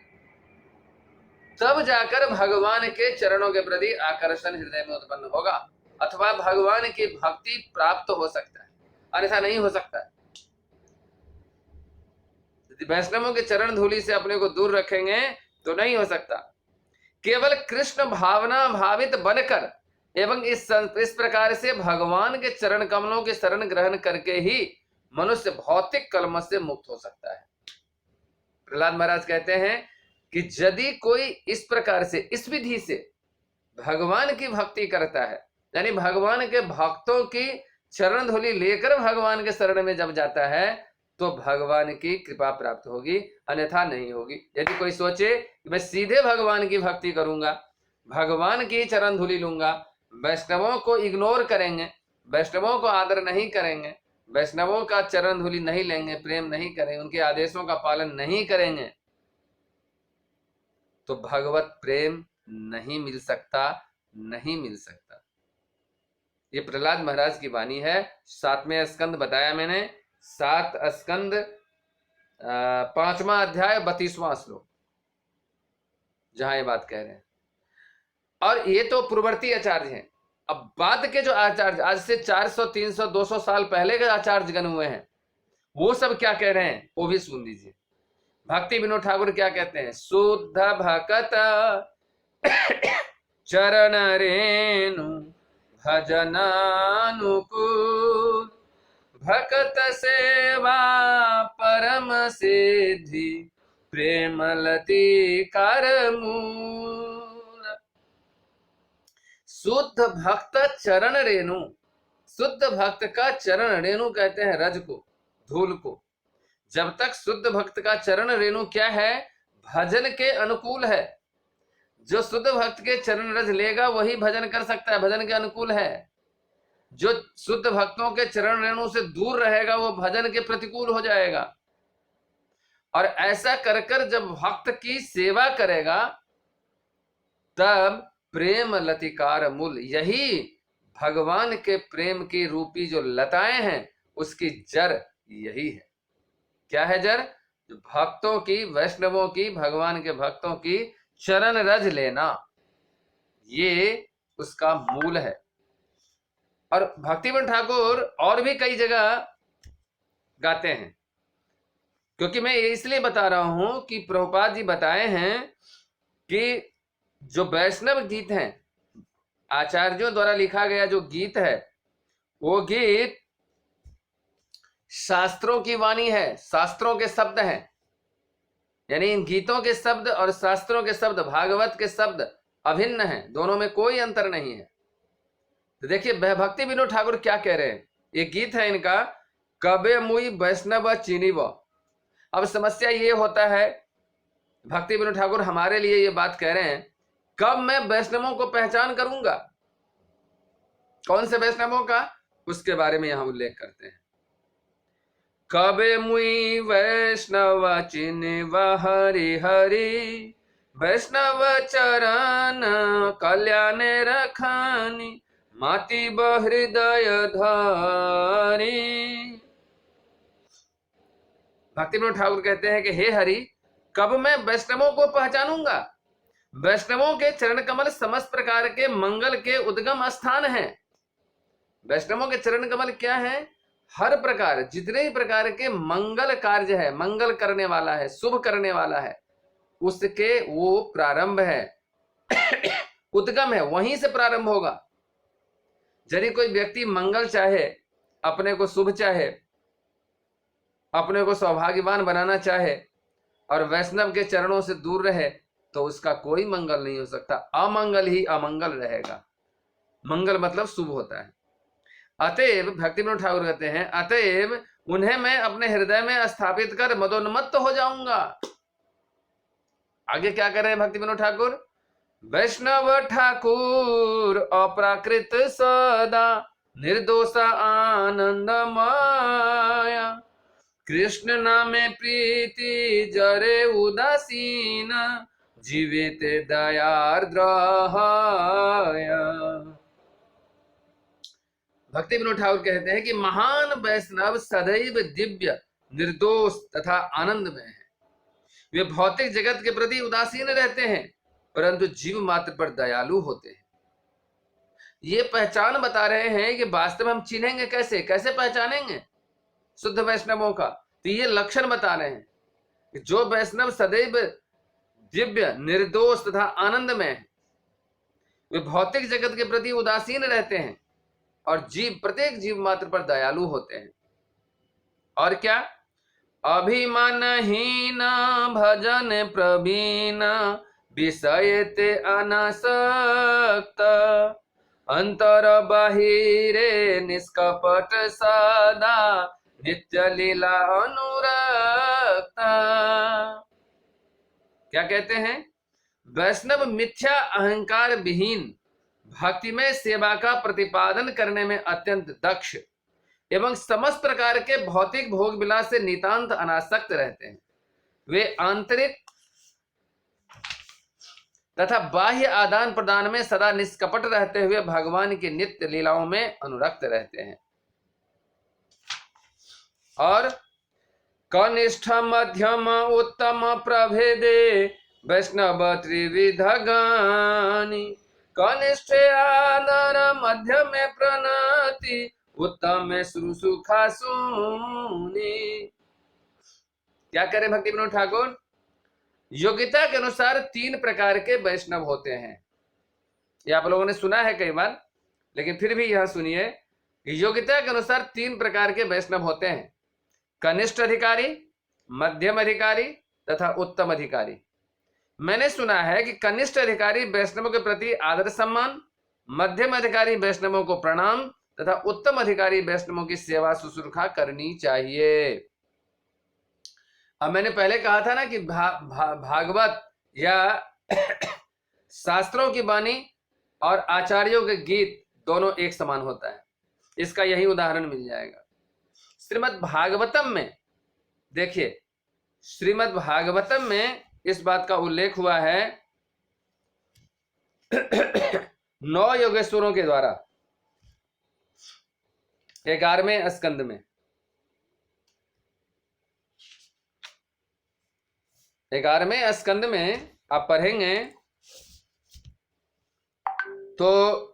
Speaker 1: तब जाकर भगवान के चरणों के प्रति आकर्षण हृदय में उत्पन्न होगा, अथवा भगवान की भक्ति प्राप्त हो सकता है, अन्यथा नहीं हो सकता। यदि वैष्णवों के चरण धूलि से अपने को दूर रखेंगे तो नहीं हो सकता। केवल कृष्ण भावना भावित बनकर एवं इस प्रकार से भगवान के चरण कमलों के शरण ग्रहण करके ही मनुष्य भौतिक कलमश से मुक्त हो सकता है। प्रहलाद महाराज कहते हैं कि यदि कोई इस प्रकार से, इस विधि से भगवान की भक्ति करता है, यानी भगवान के भक्तों की चरण धूलि लेकर भगवान के शरण में जब जाता है, तो भगवान की कृपा प्राप्त होगी, अन्यथा नहीं होगी। यदि कोई सोचे कि मैं सीधे भगवान की भक्ति करूंगा, भगवान की चरण धूलि लूंगा, वैष्णवों को इग्नोर करेंगे, वैष्णवों को आदर नहीं करेंगे, वैष्णवों का चरण धूलि नहीं लेंगे, प्रेम नहीं करेंगे, उनके आदेशों का पालन नहीं करेंगे, तो भगवत प्रेम नहीं मिल सकता, नहीं मिल सकता। ये प्रहलाद महाराज की वाणी है। 7वें स्कंद बताया मैंने, 7 स्कंद 5वां अध्याय 32वां श्लोक, जहां ये बात कह रहे हैं। और ये तो पूर्ववर्ती आचार्य हैं। अब बाद के जो आचार्य, आज से 400, 300, 200 साल पहले के आचार्य गण हुए हैं, वो सब क्या कह रहे हैं वो भी सुन लीजिए। भक्ति विनोद ठाकुर क्या कहते हैं? शुद्ध भक्त चरण रेणु भजनानुकूल, भक्त सेवा परम सिद्धि, प्रेमलती कर मूल। शुद्ध भक्त चरण रेणु, शुद्ध भक्त का चरण रेणु कहते हैं रज को, धूल को। जब तक शुद्ध भक्त का चरण रेणु क्या है? भजन के अनुकूल है। जो शुद्ध भक्त के चरण रज लेगा वही भजन कर सकता है, भजन के अनुकूल है। जो शुद्ध भक्तों के चरण रेणु से दूर रहेगा वो भजन के प्रतिकूल हो जाएगा। और ऐसा कर कर जब भक्त की सेवा करेगा तब प्रेम लतिकार मूल, यही भगवान के प्रेम की रूपी जो लताएं हैं उसकी जड़ यही है। क्या है जड़? भक्तों की, वैष्णवों की, भगवान के भक्तों की चरण रज लेना, ये उसका मूल है। और भक्तिवन ठाकुर और भी कई जगह गाते हैं, क्योंकि मैं ये इसलिए बता रहा हूं कि प्रभुपाद जी बताए हैं कि जो वैष्णव गीत हैं, आचार्यों द्वारा लिखा गया जो गीत है, वो गीत शास्त्रों की वाणी है, शास्त्रों के शब्द हैं। यानी इन गीतों के शब्द और शास्त्रों के शब्द, भागवत के शब्द अभिन्न हैं, दोनों में कोई अंतर नहीं है। तो देखिए भक्ति विनोद ठाकुर क्या कह रहे हैं, ये गीत है इनका, कबे मुई वैष्णव चिनिव। अब समस्या ये होता है, भक्ति विनोद ठाकुर हमारे लिए ये बात कह रहे हैं, कब मैं वैष्णवों को पहचान करूंगा, कौन से वैष्णवों का, उसके बारे में यहां उल्लेख करते हैं। कबे मुई वैष्णव चिनिव हरि हरि, वैष्णव चरण कल्याण रखानी, माति बहृदय धारी। भक्ति विनोद ठाकुर कहते हैं कि हे हरि, कब मैं वैष्णवों को पहचानूंगा? वैष्णवों के चरण कमल समस्त प्रकार के मंगल के उद्गम स्थान हैं। वैष्णवों के चरण कमल क्या है? हर प्रकार, जितने ही प्रकार के मंगल कार्य है, मंगल करने वाला है, शुभ करने वाला है, उसके वो प्रारंभ है, उद्गम है, वहीं से प्रारंभ होगा। यदि कोई व्यक्ति मंगल चाहे, अपने को शुभ चाहे, अपने को सौभाग्यवान बनाना चाहे और वैष्णव के चरणों से दूर रहे, तो उसका कोई मंगल नहीं हो सकता, अमंगल ही अमंगल रहेगा। मंगल मतलब शुभ होता है। अतएव भक्ति विनोद ठाकुर कहते हैं, अतएव उन्हें मैं अपने हृदय में स्थापित कर मदोन्मत्त हो जाऊंगा। आगे क्या कर रहे हैं भक्ति विनोद ठाकुर? वैष्णव ठाकुर अप्राकृत सदा, निर्दोष आनंद माया, कृष्ण नामे प्रीति जरे उदासीन, जीवित दयार्द्र। भक्ति विनोद ठाकुर कहते हैं कि महान वैष्णव सदैव दिव्य, निर्दोष तथा आनंदमय है। वे भौतिक जगत के प्रति उदासीन रहते हैं, परंतु जीव मात्र पर दयालु होते हैं। ये पहचान बता रहे हैं कि वास्तव में हम चिन्हेंगे कैसे, कैसे पहचानेंगे शुद्ध वैष्णवों का? तो ये लक्षण बता रहे हैं कि जो वैष्णव सदैव दिव्य, निर्दोष तथा आनंदमय है, वे भौतिक जगत के प्रति उदासीन रहते हैं और जीव, प्रत्येक जीव मात्र पर दयालु होते हैं। और क्या? अभिमानहीन भजन प्रवीण, विषय ते अनासक्त, अंतर बाहिरे निष्कपट सदा, नित्य लीला अनुरक्ता। क्या कहते हैं? वैष्णव मिथ्या अहंकार विहीन भक्तिमय सेवा का प्रतिपादन करने में अत्यंत दक्ष एवं समस्त प्रकार के भौतिक भोग विलास से नितांत अनासक्त रहते हैं। वे आंतरिक तथा बाह्य आदान प्रदान में सदा निष्कपट रहते हुए भगवान की नित्य लीलाओं में अनुरक्त रहते हैं। और कनिष्ठ मध्यम उत्तम प्रभेदे, वैष्णव त्रिविध गानी, कनिष्ठ आदर, मध्य में प्रणति, उत्तम में शुश्रूषा सुनी। क्या करे भक्ति विनोद ठाकुर? योग्यता के अनुसार 3 प्रकार के वैष्णव होते हैं। ये आप लोगों ने सुना है कई बार, लेकिन फिर भी यह सुनिए, योग्यता के अनुसार 3 प्रकार के वैष्णव होते हैं: कनिष्ठ अधिकारी, मध्यम अधिकारी तथा उत्तम अधिकारी। मैंने सुना है कि कनिष्ठ अधिकारी वैष्णवों के प्रति आदर सम्मान, मध्यम अधिकारी वैष्णवों को प्रणाम तथा उत्तम अधिकारी वैष्णवों की सेवा शुश्रूषा करनी चाहिए। अब मैंने पहले कहा था ना कि भागवत या शास्त्रों की वाणी और आचार्यों के गीत दोनों एक समान होता है। इसका यही उदाहरण मिल जाएगा। श्रीमद् भागवतम में देखिए, श्रीमद् भागवतम में इस बात का उल्लेख हुआ है 9 योगेश्वरों के द्वारा 11वें स्कंद में। 11वें स्कंद में आप पढ़ेंगे तो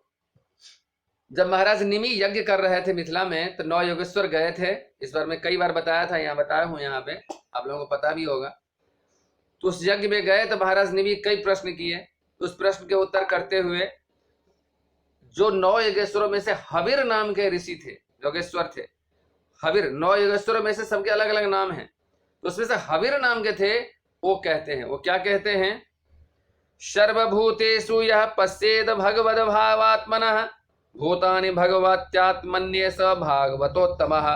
Speaker 1: जब महाराज निमि यज्ञ कर रहे थे मिथिला में तो 9 योगेश्वर गए थे। इस बार मैं कई बार बताया था, यहाँ बताया हूं, यहाँ पे आप लोगों को पता भी होगा। तो उस यज्ञ में गए तो महाराज निमि कई प्रश्न किए। उस प्रश्न के उत्तर करते हुए जो 9 योगेश्वरों में से हविर नाम के ऋषि थे, योगेश्वर थे, हविर 9 योगेश्वरों में से सबके अलग अलग नाम हैं। तो उसमें से हविर नाम के थे, वो कहते हैं, वो क्या कहते हैं, सर्वभूतेषु यः पश्येद भगवद भावात्मनः भूतानि भगवत्यात्मन्ये स भागवतोत्तमः।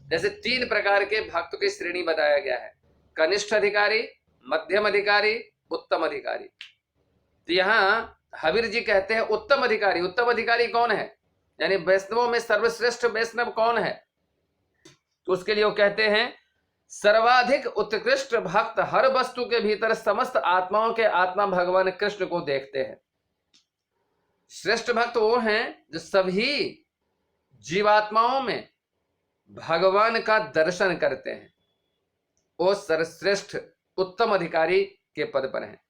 Speaker 1: जैसे 3 प्रकार के भक्त की श्रेणी बताया गया है, कनिष्ठ अधिकारी, मध्यम अधिकारी, उत्तम अधिकारी। तो यहाँ हविर जी कहते हैं उत्तम अधिकारी। उत्तम अधिकारी कौन है, यानी वैष्णवों में सर्वश्रेष्ठ वैष्णव कौन है? तो उसके लिए वो कहते हैं सर्वाधिक उत्कृष्ट भक्त हर वस्तु के भीतर समस्त आत्माओं के आत्मा भगवान कृष्ण को देखते हैं। श्रेष्ठ भक्त वो हैं जो सभी जीवात्माओं में भगवान का दर्शन करते हैं। वो सर्वश्रेष्ठ उत्तम अधिकारी के पद पर हैं।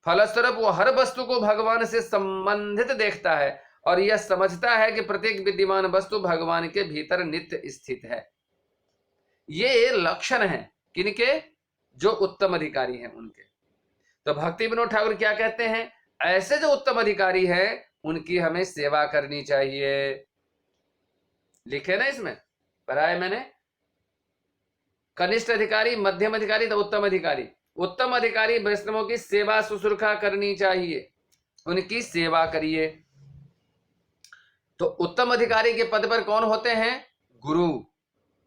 Speaker 1: फलस्वरूप वो हर वस्तु को भगवान से संबंधित देखता है और यह समझता है कि प्रत्येक विद्यमान वस्तु भगवान के भीतर नित्य स्थित है। ये लक्षण है किनके? जो उत्तम अधिकारी हैं उनके। तो भक्ति विनोद ठाकुर क्या कहते हैं, ऐसे जो उत्तम अधिकारी हैं उनकी हमें सेवा करनी चाहिए। लिखे ना, इसमें पढ़ा है मैंने, कनिष्ठ अधिकारी, मध्यम अधिकारी तो उत्तम अधिकारी। उत्तम अधिकारी वैष्णवों की सेवा शुश्रूषा करनी चाहिए, उनकी सेवा करिए। तो उत्तम अधिकारी के पद पर कौन होते हैं? गुरु।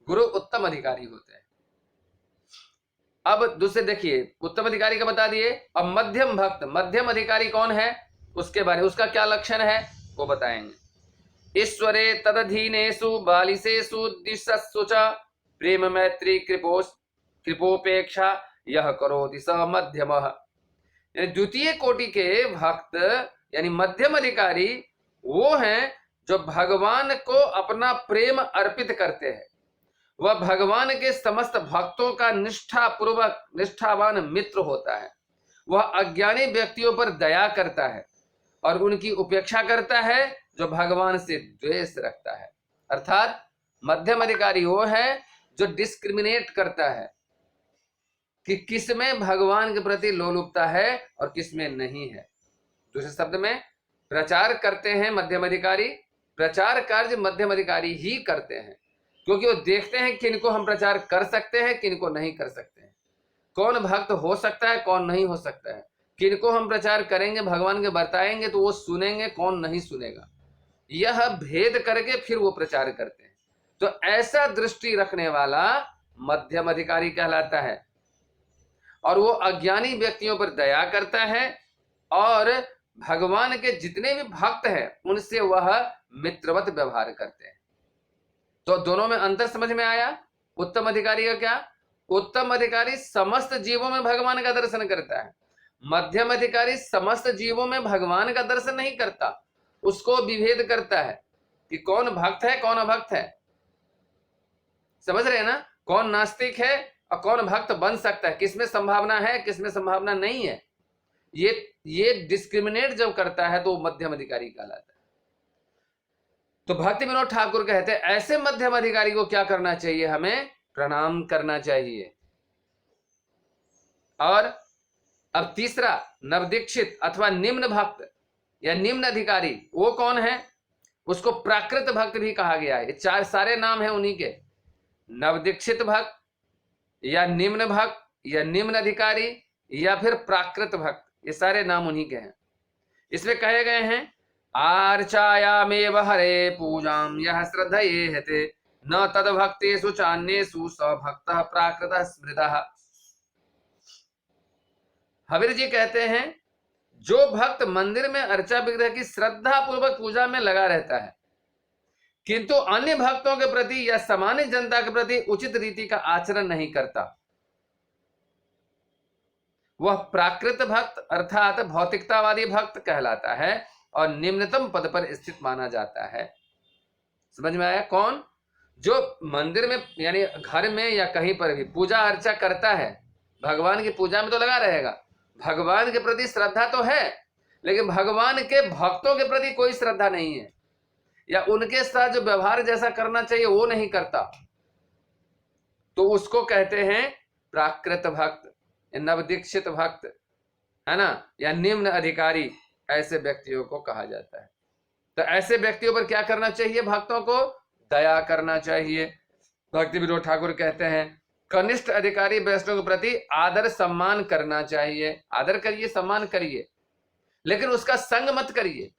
Speaker 1: गुरु उत्तम अधिकारी होते हैं। अब दूसरे देखिए, उत्तम अधिकारी का बता दिए। अब मध्यम भक्त, मध्यम अधिकारी कौन है उसके बारे में, उसका क्या लक्षण है वो बताएंगे। ईश्वरे तदधीनेषु बालिसेषु दिशस्सु च प्रेम मैत्री कृपोपेक्षा यह करोति स मध्यमः। द्वितीय कोटि के भक्त यानी मध्यम अधिकारी वो हैं जो भगवान को अपना प्रेम अर्पित करते हैं। वह भगवान के समस्त भक्तों का निष्ठापूर्वक निष्ठावान मित्र होता है। वह अज्ञानी व्यक्तियों पर दया करता है और उनकी उपेक्षा करता है जो भगवान से द्वेष रखता है। अर्थात मध्यम अधिकारी वो है जो डिस्क्रिमिनेट करता है कि किसमें भगवान के प्रति लोलुपता है और किसमें नहीं है। दूसरे शब्द में प्रचार करते हैं मध्यम अधिकारी, प्रचार कार्य मध्यम अधिकारी ही करते हैं, क्योंकि वो देखते हैं किनको हम प्रचार कर सकते हैं, किनको नहीं कर सकते हैं, कौन भक्त हो सकता है, कौन नहीं हो सकता है, किनको हम प्रचार करेंगे, भगवान के बताएंगे तो वो सुनेंगे, कौन नहीं सुनेगा। यह भेद करके फिर वो प्रचार करते हैं। तो ऐसा दृष्टि रखने वाला मध्यम अधिकारी कहलाता है और वो अज्ञानी व्यक्तियों पर दया करता है और भगवान के जितने भी भक्त हैं उनसे वह मित्रवत व्यवहार करते हैं। तो दोनों में अंतर समझ में आया। उत्तम अधिकारी का क्या? उत्तम अधिकारी समस्त जीवों में भगवान का दर्शन करता है। मध्यम अधिकारी समस्त जीवों में भगवान का दर्शन नहीं करता, उसको विभेद करता है कि कौन भक्त है कौन अभक्त है। समझ रहे हैं ना, कौन नास्तिक है और कौन भक्त बन सकता है, किसमें संभावना है किसमें संभावना नहीं है। ये डिस्क्रिमिनेट जब करता है तो वो मध्यम अधिकारी कहलाता है। तो भक्ति विनोद ठाकुर कहते हैं ऐसे मध्यम अधिकारी को क्या करना चाहिए, हमें प्रणाम करना चाहिए। और अब तीसरा नवदीक्षित अथवा निम्न भक्त या निम्न अधिकारी वो कौन है? उसको प्राकृत भक्त भी कहा गया है। ये 4 सारे नाम हैं उन्हीं के, नवदीक्षित भक्त या निम्न भक्त या निम्न अधिकारी या फिर प्राकृत भक्त, ये सारे नाम उन्हीं के हैं। इसमें कहे गए हैं आर्चायामेव हरे पूजाम यह श्रद्धयेहते न तद भक्तेषु चान्येषु स भक्तः प्राकृतः स्मृतः। हविर जी कहते हैं जो भक्त मंदिर में अर्चा विग्रह की श्रद्धा पूर्वक पूजा में लगा रहता है किंतु अन्य भक्तों के प्रति या सामान्य जनता के प्रति उचित रीति का आचरण नहीं करता, वह प्राकृत भक्त अर्थात भौतिकतावादी भक्त कहलाता है और निम्नतम पद पर स्थित माना जाता है। समझ में आया? कौन? जो मंदिर में यानी घर में या कहीं पर भी पूजा अर्चा करता है, भगवान की पूजा में तो लगा रहेगा, भगवान के प्रति श्रद्धा तो है, लेकिन भगवान के भक्तों के प्रति कोई श्रद्धा नहीं है, या उनके साथ जो व्यवहार जैसा करना चाहिए वो नहीं करता, तो उसको कहते हैं प्राकृत भक्त, नवदीक्षित भक्त, है ना, या निम्न अधिकारी, ऐसे व्यक्तियों को कहा जाता है। तो ऐसे व्यक्तियों पर क्या करना चाहिए? भक्तों को दया करना चाहिए। भक्ति विनोद ठाकुर कहते हैं कनिष्ठ अधिकारी वैष्णव के प्रति आदर सम्मान करना चाहिए। आदर करिए, सम्मान करिए, लेकिन उसका संग मत करिए।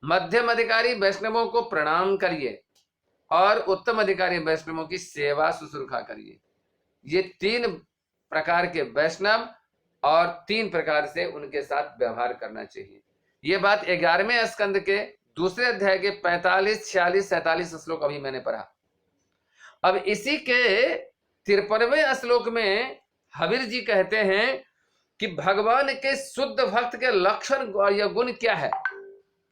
Speaker 1: मध्यम अधिकारी वैष्णवों को प्रणाम करिए और उत्तम अधिकारी वैष्णवों की सेवा शुश्रूषा करिए। ये 3 प्रकार के वैष्णव और 3 प्रकार से उनके साथ व्यवहार करना चाहिए। ये बात 11वें स्कंद के दूसरे अध्याय के 45, 46, 47 श्लोक अभी मैंने पढ़ा। अब इसी के 53वें श्लोक में हबीर जी कहते हैं कि भगवान के शुद्ध भक्त के लक्षण या गुण क्या है।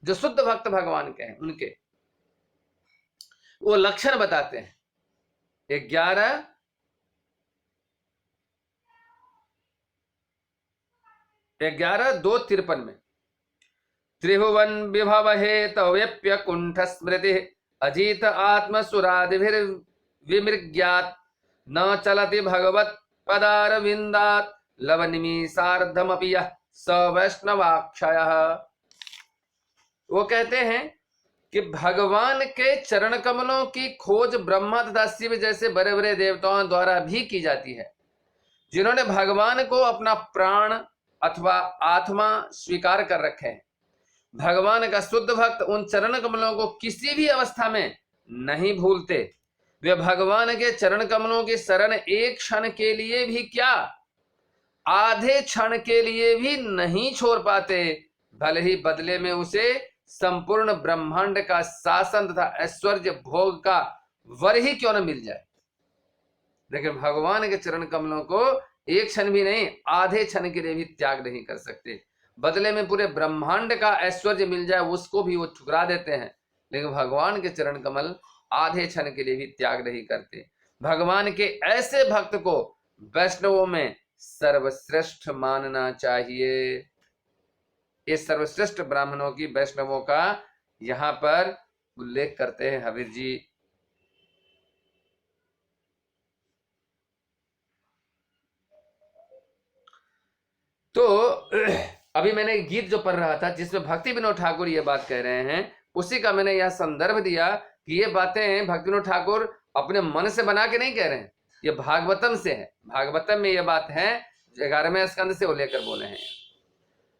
Speaker 1: जो शुद्ध भक्त भगवान के हैं उनके वो लक्षण बताते हैं। 11:2-53 में त्रिभुवन विभवहे तव्यप्य कुंठ स्मृति अजीत आत्मसुरादिभिर्विमृग्यात् न चलति भगवत पदारविंदात् लवनिमीषार्धमपि यः स वैष्णवाक्षयः। वो कहते हैं कि भगवान के चरण कमलों की खोज ब्रह्मा तथा शिव जैसे बड़े बड़े देवताओं द्वारा भी की जाती है, जिन्होंने भगवान को अपना प्राण अथवा आत्मा स्वीकार कर रखे हैं। भगवान का शुद्ध भक्त उन चरण कमलों को किसी भी अवस्था में नहीं भूलते। वे भगवान के चरण कमलों की शरण एक क्षण के लिए भी क्या, आधे क्षण के लिए भी नहीं छोड़ पाते, भले ही बदले में उसे संपूर्ण ब्रह्मांड का शासन तथा ऐश्वर्य भोग का वर ही क्यों न मिल जाए, लेकिन भगवान के चरण कमलों को एक क्षण भी नहीं, आधे क्षण के लिए भी त्याग नहीं कर सकते। बदले में पूरे ब्रह्मांड का ऐश्वर्य मिल जाए उसको भी वो ठुकरा देते हैं, लेकिन भगवान के चरण कमल आधे क्षण के लिए भी त्याग नहीं करते। भगवान के ऐसे भक्त को वैष्णवों में सर्वश्रेष्ठ मानना चाहिए। ये सर्वश्रेष्ठ ब्राह्मणों की वैष्णवों का यहां पर उल्लेख करते हैं हबीर जी। तो अभी मैंने एक गीत जो पढ़ रहा था जिसमें भक्ति विनोद ठाकुर ये बात कह रहे हैं, उसी का मैंने यह संदर्भ दिया कि ये बातें भक्ति विनोद ठाकुर अपने मन से बना के नहीं कह रहे हैं, ये भागवतम से है। भागवतम में ये बात है, 11वें स्कंद से वो लेकर बोले हैं।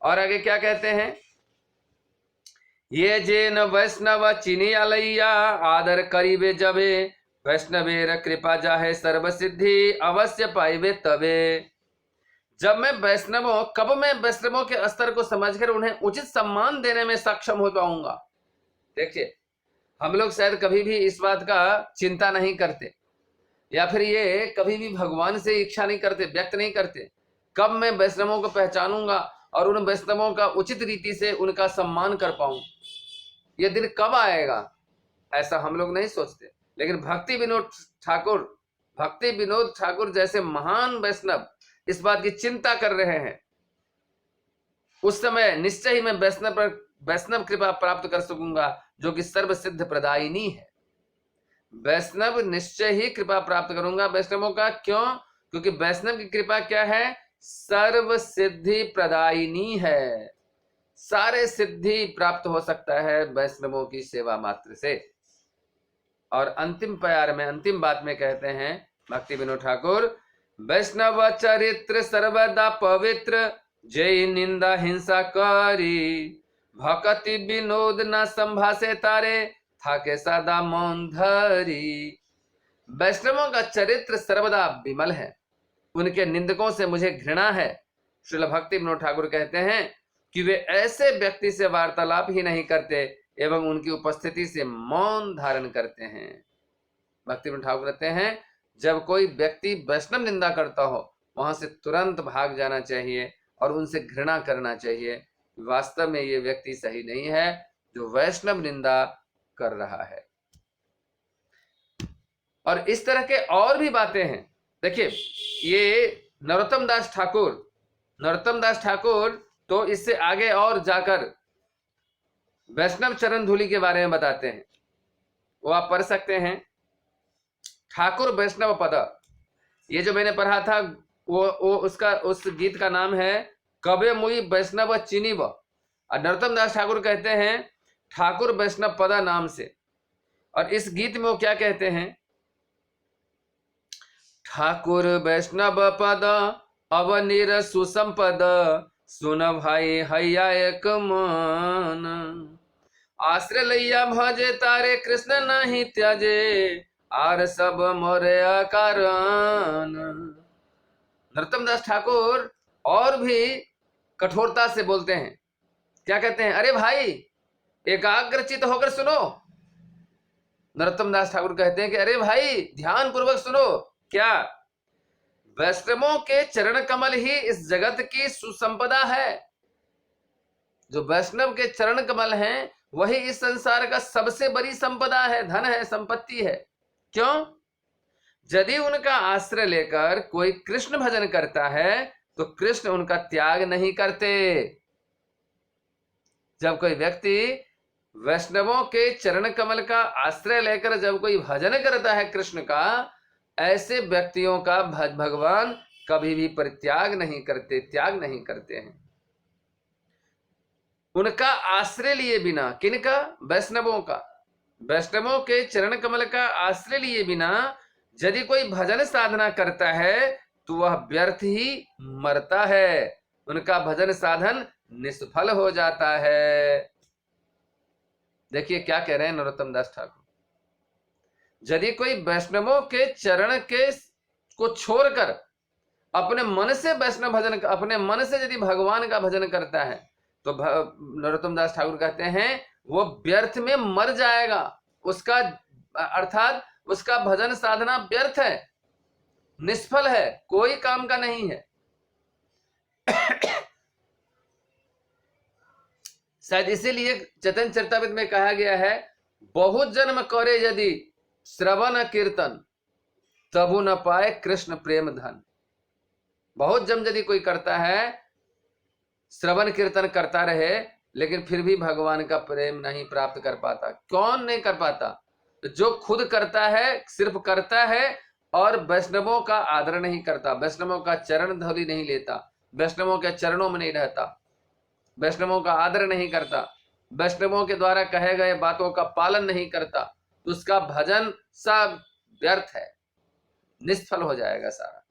Speaker 1: और आगे क्या कहते हैं, ये जेन वैष्णव चिनी अलैया आदर करीबे जबे वैष्णवेर कृपा जाहे सर्व सिद्धि अवश्य पाइबे तबे। जब मैं वैष्णवों, कब मैं वैष्णवों के स्तर को समझकर उन्हें उचित सम्मान देने में सक्षम हो पाऊंगा। देखिए, हम लोग शायद कभी भी इस बात का चिंता नहीं करते, या फिर ये कभी भी भगवान से इच्छा नहीं करते, व्यक्त नहीं करते, कब मैं वैष्णवों को पहचानूंगा और उन वैष्णवों का उचित रीति से उनका सम्मान कर पाऊं, ये दिन कब आएगा, ऐसा हम लोग नहीं सोचते। लेकिन भक्ति विनोद ठाकुर जैसे महान वैष्णव इस बात की चिंता कर रहे हैं। उस समय निश्चय ही मैं वैष्णव कृपा प्राप्त कर सकूंगा जो कि सर्व सिद्ध प्रदायिनी है। वैष्णव निश्चय ही कृपा प्राप्त करूंगा वैष्णवों का। क्यों? क्योंकि वैष्णव की कृपा क्या है, सर्व सिद्धि प्रदायिनी है। सारे सिद्धि प्राप्त हो सकता है वैष्णवों की सेवा मात्र से। और अंतिम प्यार में, अंतिम बात में कहते हैं भक्ति विनोद ठाकुर, वैष्णव चरित्र सर्वदा पवित्र जय निंदा हिंसा करी भक्ति विनोद न संभाषे तारे थाके सदा मौन धरी। वैष्णवों का चरित्र सर्वदा विमल है, उनके निंदकों से मुझे घृणा है। श्रील भक्ति विनोद ठाकुर कहते हैं कि वे ऐसे व्यक्ति से वार्तालाप ही नहीं करते एवं उनकी उपस्थिति से मौन धारण करते हैं। भक्ति विनोद ठाकुर कहते हैं जब कोई व्यक्ति वैष्णव निंदा करता हो, वहां से तुरंत भाग जाना चाहिए और उनसे घृणा करना चाहिए। वास्तव में ये व्यक्ति सही नहीं है जो वैष्णव निंदा कर रहा है। और इस तरह के और भी बातें हैं। देखिए, ये नरोत्तम दास ठाकुर तो इससे आगे और जाकर वैष्णव चरण धूलि के बारे में बताते हैं। वो आप पढ़ सकते हैं, ठाकुर वैष्णव पद। ये जो मैंने पढ़ा था वो उस गीत का नाम है कबे मुई वैष्णव चिनिब। और नरोत्तम दास ठाकुर कहते हैं ठाकुर वैष्णव पदा नाम से। और इस गीत में वो क्या कहते हैं, ठाकुर वैष्णव पद अवनीर सुसंपद, सुन भाई हैया एक मन, आश्रय लैया भजे तारे कृष्ण नहीं त्याजे, आर सब मोरे कारण। नरोत्तम दास ठाकुर और भी कठोरता से बोलते हैं। क्या कहते हैं, अरे भाई एकाग्रचित होकर सुनो। नरोत्तम दास ठाकुर कहते हैं कि अरे भाई ध्यान पूर्वक सुनो। क्या, वैष्णवों के चरण कमल ही इस जगत की सुसंपदा है। जो वैष्णव के चरण कमल हैं वही इस संसार का सबसे बड़ी संपदा है, धन है, संपत्ति है। क्यों? यदि उनका आश्रय लेकर कोई कृष्ण भजन करता है तो कृष्ण उनका त्याग नहीं करते। जब कोई व्यक्ति वैष्णवों के चरण कमल का आश्रय लेकर जब कोई भजन करता है कृष्ण का, ऐसे व्यक्तियों का भगवान कभी भी परित्याग नहीं करते, त्याग नहीं करते हैं। उनका आश्रय लिए बिना, किनका? वैष्णवों का। वैष्णवों के चरण कमल का आश्रय लिए बिना यदि कोई भजन साधना करता है तो वह व्यर्थ ही मरता है, उनका भजन साधन निष्फल हो जाता है। देखिए क्या कह रहे हैं नरोत्तम दास ठाकुर, यदि कोई वैष्णवों के चरण के को छोड़कर अपने मन से वैष्णव भजन, अपने मन से यदि भगवान का भजन करता है तो नरोत्तम दास ठाकुर कहते हैं वो व्यर्थ में मर जाएगा। उसका अर्थात उसका भजन साधना व्यर्थ है, निष्फल है, कोई काम का नहीं है। शायद इसीलिए चैतन्य चरितामृत में कहा गया है, बहुत जन्म करे यदि श्रवण कीर्तन, तबु न पाए कृष्ण प्रेम धन। बहुत जन्म यदि कोई करता है, श्रवण कीर्तन करता रहे, लेकिन फिर भी भगवान का प्रेम नहीं प्राप्त कर पाता। कौन नहीं कर पाता? जो खुद करता है, सिर्फ करता है और वैष्णवों का आदर नहीं करता, वैष्णवों का चरण धूलि नहीं लेता, वैष्णवों के चरणों में नहीं रहता, वैष्णवों का आदर नहीं करता, वैष्णवों के द्वारा कहे गए बातों का पालन नहीं करता, तो उसका भजन सब व्यर्थ है, निष्फल हो जाएगा सारा।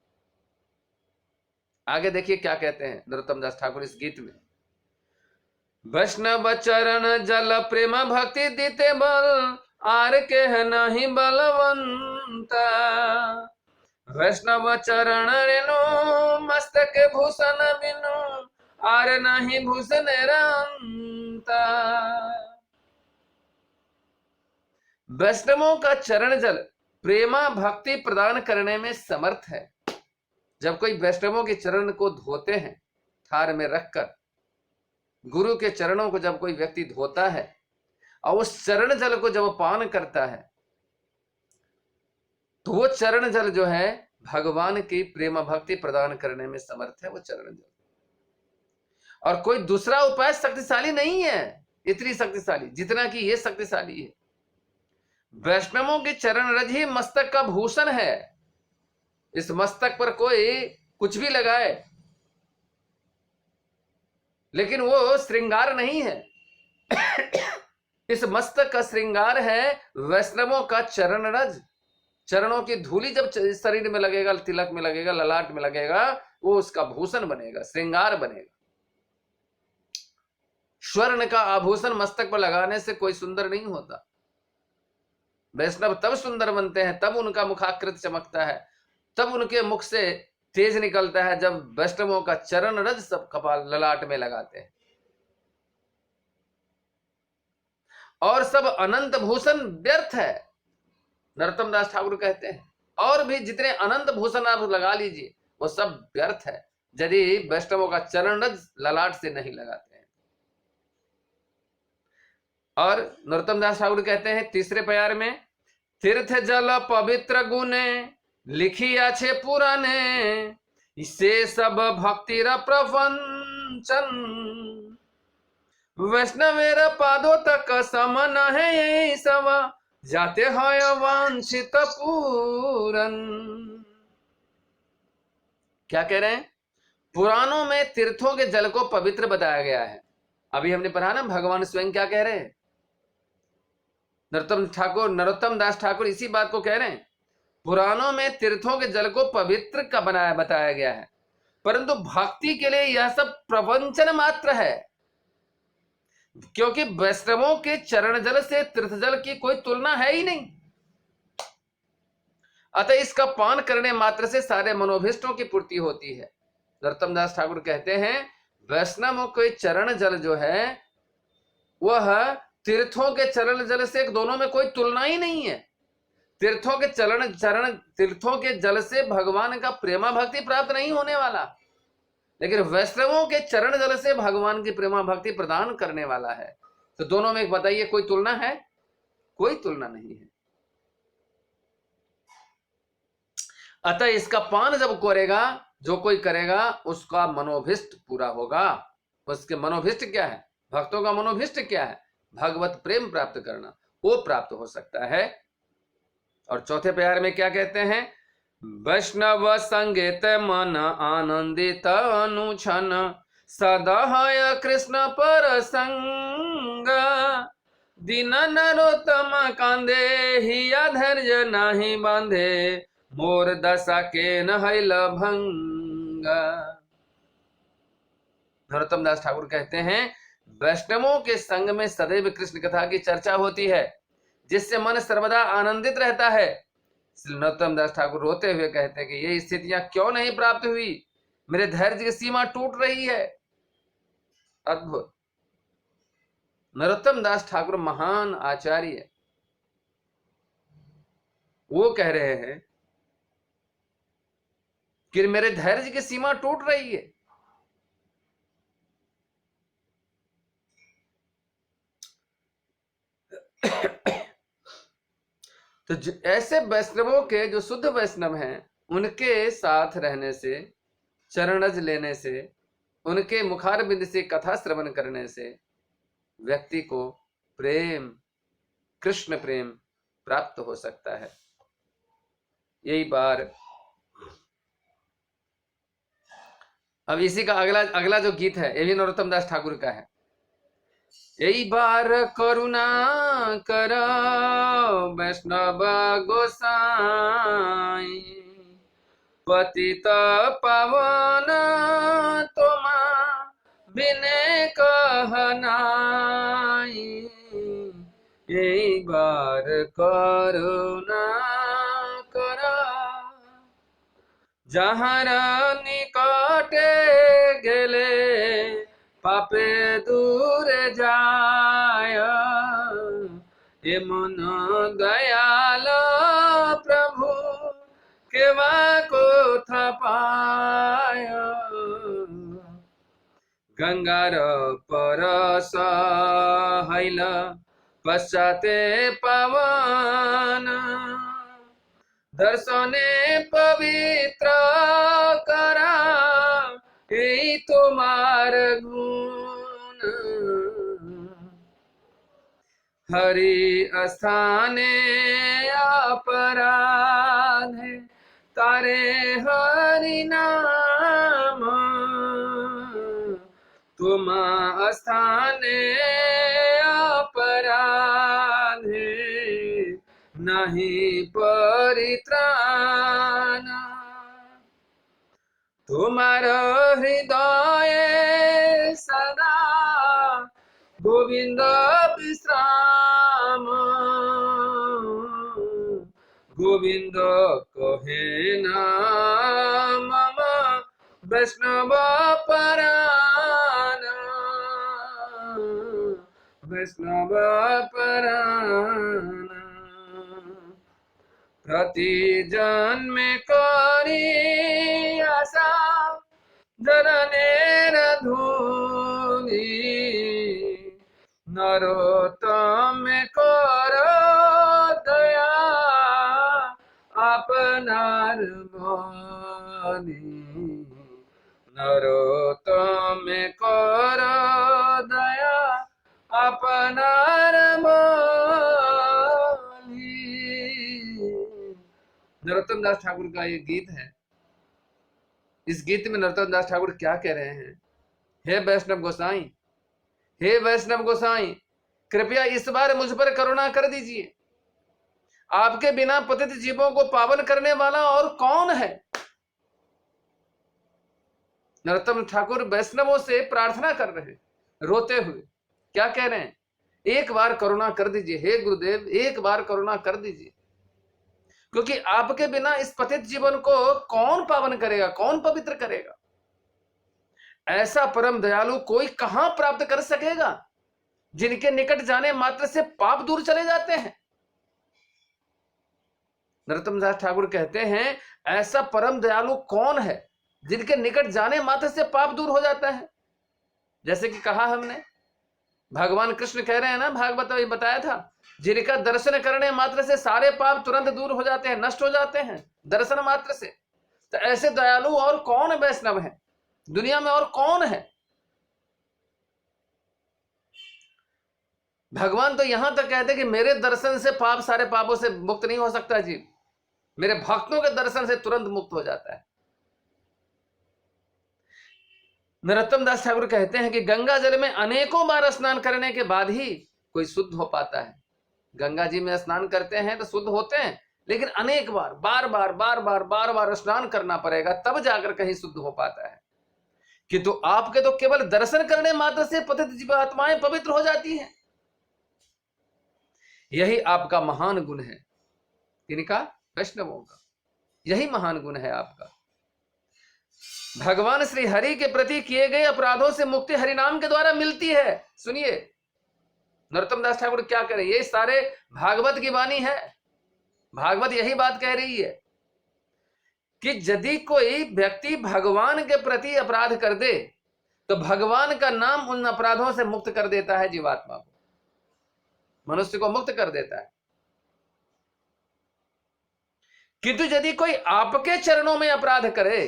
Speaker 1: आगे देखिए क्या कहते हैं नरोत्तम दास ठाकुर इस गीत में, वैष्णव चरण जल प्रेम भक्ति दीते बल, आर के है नहीं बलवंता, वैष्णव चरण रेणु मस्तक भूषण बिनु, आर नहीं भूषण रंता। वैष्णवों का चरण जल प्रेमा भक्ति प्रदान करने में समर्थ है। जब कोई वैष्णवों के चरण को धोते हैं, थार में रखकर गुरु के चरणों को जब कोई व्यक्ति धोता है और उस चरण जल को जब पान करता है तो वो चरण जल जो है भगवान की प्रेम भक्ति प्रदान करने में समर्थ है, वो चरण जल। और कोई दूसरा उपाय शक्तिशाली नहीं है, इतनी शक्तिशाली जितना कि ये शक्तिशाली है। वैष्णवों के चरण रज ही मस्तक का भूषण है। इस मस्तक पर कोई कुछ भी लगाए लेकिन वो श्रृंगार नहीं है। इस मस्तक का श्रृंगार है वैष्णवों का चरण रज। चरणों की धूली जब शरीर में लगेगा, तिलक में लगेगा, ललाट में लगेगा, वो उसका भूषण बनेगा, श्रृंगार बनेगा। स्वर्ण का आभूषण मस्तक पर लगाने से कोई सुंदर नहीं होता। वैष्णव तब सुंदर बनते हैं, तब उनका मुखाकृत चमकता है, तब उनके मुख से तेज निकलता है जब वैष्णवों का चरण रज सब कपाल ललाट में लगाते हैं। और सब अनंत भूषण व्यर्थ है। नरोत्तम दास ठाकुर कहते हैं और भी जितने अनंत भूषण आप लगा लीजिए वो सब व्यर्थ है यदि वैष्णवों का चरण रज ललाट से नहीं लगाते हैं। और नरोत्तम दास ठाकुर कहते हैं तीसरे प्यार में, तीर्थ जल पवित्र गुने लिखी आछे पुराने, इसे सब भक्तिर प्रपंचन, वैष्णवेर पादों तक समन है यही सब, जाते है वांछित पूरन। क्या कह रहे हैं? पुराणों में तीर्थों के जल को पवित्र बताया गया है। अभी हमने पढ़ा ना भगवान स्वयं क्या कह रहे हैं, नरोत्तम दास ठाकुर इसी बात को कह रहे हैं। पुराणों में तीर्थों के जल को पवित्र का बताया गया है, परंतु भक्ति के लिए यह सब प्रवंचन मात्र है, क्योंकि वैष्णवों के चरण जल से तीर्थ जल की कोई तुलना है ही नहीं। अतः इसका पान करने मात्र से सारे मनोभिष्टों की पूर्ति होती है। नरोत्तम दास ठाकुर कहते हैं वैष्णवों के चरण जल जो है वह तीर्थों के चरण जल से दोनों में कोई तुलना ही नहीं है। तीर्थों के जल से भगवान का प्रेमा भक्ति प्राप्त नहीं होने वाला, लेकिन वैष्णवों के चरण जल से भगवान की प्रेमा भक्ति प्रदान करने वाला है। तो दोनों में बताइए कोई तुलना है? कोई तुलना नहीं है। अतः इसका पान जब करेगा, जो कोई करेगा उसका मनोभिष्ट पूरा होगा। उसके मनोभिष्ट क्या है? भक्तों का मनोभिष्ट क्या है? भगवत प्रेम प्राप्त करना, वो प्राप्त हो सकता है। और चौथे प्यार में क्या कहते हैं? वैष्णव संगीत मन आनंदित अनुछन, सदहय कृष्ण पर संग, दिन नरोत्तम कांदे हिया धैर्य नहीं बांधे, मोर दशा के नहैल भंग। नरोत्तम दास ठाकुर कहते हैं वैष्णवों के संग में सदैव कृष्ण कथा की चर्चा होती है, जिससे मन सर्वदा आनंदित रहता है। नरोत्तम दास ठाकुर रोते हुए कहते हैं कि ये स्थितियां क्यों नहीं प्राप्त हुई, मेरे धैर्य की सीमा टूट रही है। अद्भुत। नरोत्तम दास ठाकुर महान आचार्य, वो कह रहे हैं कि मेरे धैर्य की सीमा टूट रही है। तो ऐसे वैष्णवों के जो शुद्ध वैष्णव हैं, उनके साथ रहने से, चरणज लेने से, उनके मुखारबिंद से कथा श्रवण करने से व्यक्ति को प्रेम, कृष्ण प्रेम प्राप्त हो सकता है। यही बार अब इसी का अगला जो गीत है ये भी नरोत्तम दास ठाकुर का है। यही बार करुणा कर वैष्णव गोसाई, पतित पावन तुमा बिने कहनाई, यही बार करुणा कर যাহার নিকটে গেলে পাপে দূরে যায়, এমন দয়াল প্রভু কেবা কোথা পায়। গঙ্গার পরশ হইল পশ্চাতে পাবন, दर्शने पवित्र करा यही तुम्हार गुण, हरि स्थाने अपराध तारे हरि नाम, तुम स्थाने अपराध नहीं परित्राण, तुम्हारा हृदय सदा गोविंद विश्राम, गोविंद कहे नाम वैष्णव परायण, वैष्णव परायण। प्रति जन्म करी दासा जननेर धूली नरोत्तम करो दया आपनार बोली नरोत्तम करो दया आपनार बोली। नरोत्तम दास ठाकुर का ये गीत है। इस गीत में नरोत्तम दास ठाकुर क्या कह रहे हैं? हे वैष्णव गोसाई, हे वैष्णव गोसाई, कृपया इस बार मुझ पर करुणा कर दीजिए। आपके बिना पतित जीवों को पावन करने वाला और कौन है? नरोत्तम ठाकुर वैष्णवों से प्रार्थना कर रहे, रोते हुए क्या कह रहे हैं? एक बार करुणा कर दीजिए, हे गुरुदेव, एक बार करुणा कर दीजिए, क्योंकि आपके बिना इस पतित जीवन को कौन पावन करेगा, कौन पवित्र करेगा? ऐसा परम दयालु कोई कहां प्राप्त कर सकेगा जिनके निकट जाने मात्र से पाप दूर चले जाते हैं। नरोत्तम दास ठाकुर कहते हैं, ऐसा परम दयालु कौन है जिनके निकट जाने मात्र से पाप दूर हो जाता है। जैसे कि कहा हमने, भगवान कृष्ण कह रहे हैं ना, भागवत में बताया था, जिनका दर्शन करने मात्र से सारे पाप तुरंत दूर हो जाते हैं, नष्ट हो जाते हैं दर्शन मात्र से। तो ऐसे दयालु और कौन वैष्णव है दुनिया में, और कौन है? भगवान तो यहां तक कहते कि मेरे दर्शन से पाप, सारे पापों से मुक्त नहीं हो सकता जीव, मेरे भक्तों के दर्शन से तुरंत मुक्त हो जाता है। नरोत्तम दास ठाकुर कहते हैं कि गंगा जल में अनेकों बार स्नान करने के बाद ही कोई शुद्ध हो पाता है। गंगा जी में स्नान करते हैं तो शुद्ध होते हैं, लेकिन अनेक बार, बार बार स्नान करना पड़ेगा, तब जाकर कहीं शुद्ध हो पाता है। किंतु आपके तो केवल दर्शन करने मात्र से पतित जीवात्माएं पवित्र हो जाती हैं। यही आपका महान गुण है। किनका? वैष्णवों का। यही महान गुण है आपका। भगवान श्री हरि के प्रति किए गए अपराधों से मुक्ति हरिनाम के द्वारा मिलती है। सुनिए नरोत्तम दास ठाकुर क्या करें, ये सारे भागवत की वाणी है। भागवत यही बात कह रही है कि यदि कोई व्यक्ति भगवान के प्रति अपराध कर दे तो भगवान का नाम उन अपराधों से मुक्त कर देता है जीवात्मा को, मनुष्य को मुक्त कर देता है। किंतु यदि कोई आपके चरणों में अपराध करे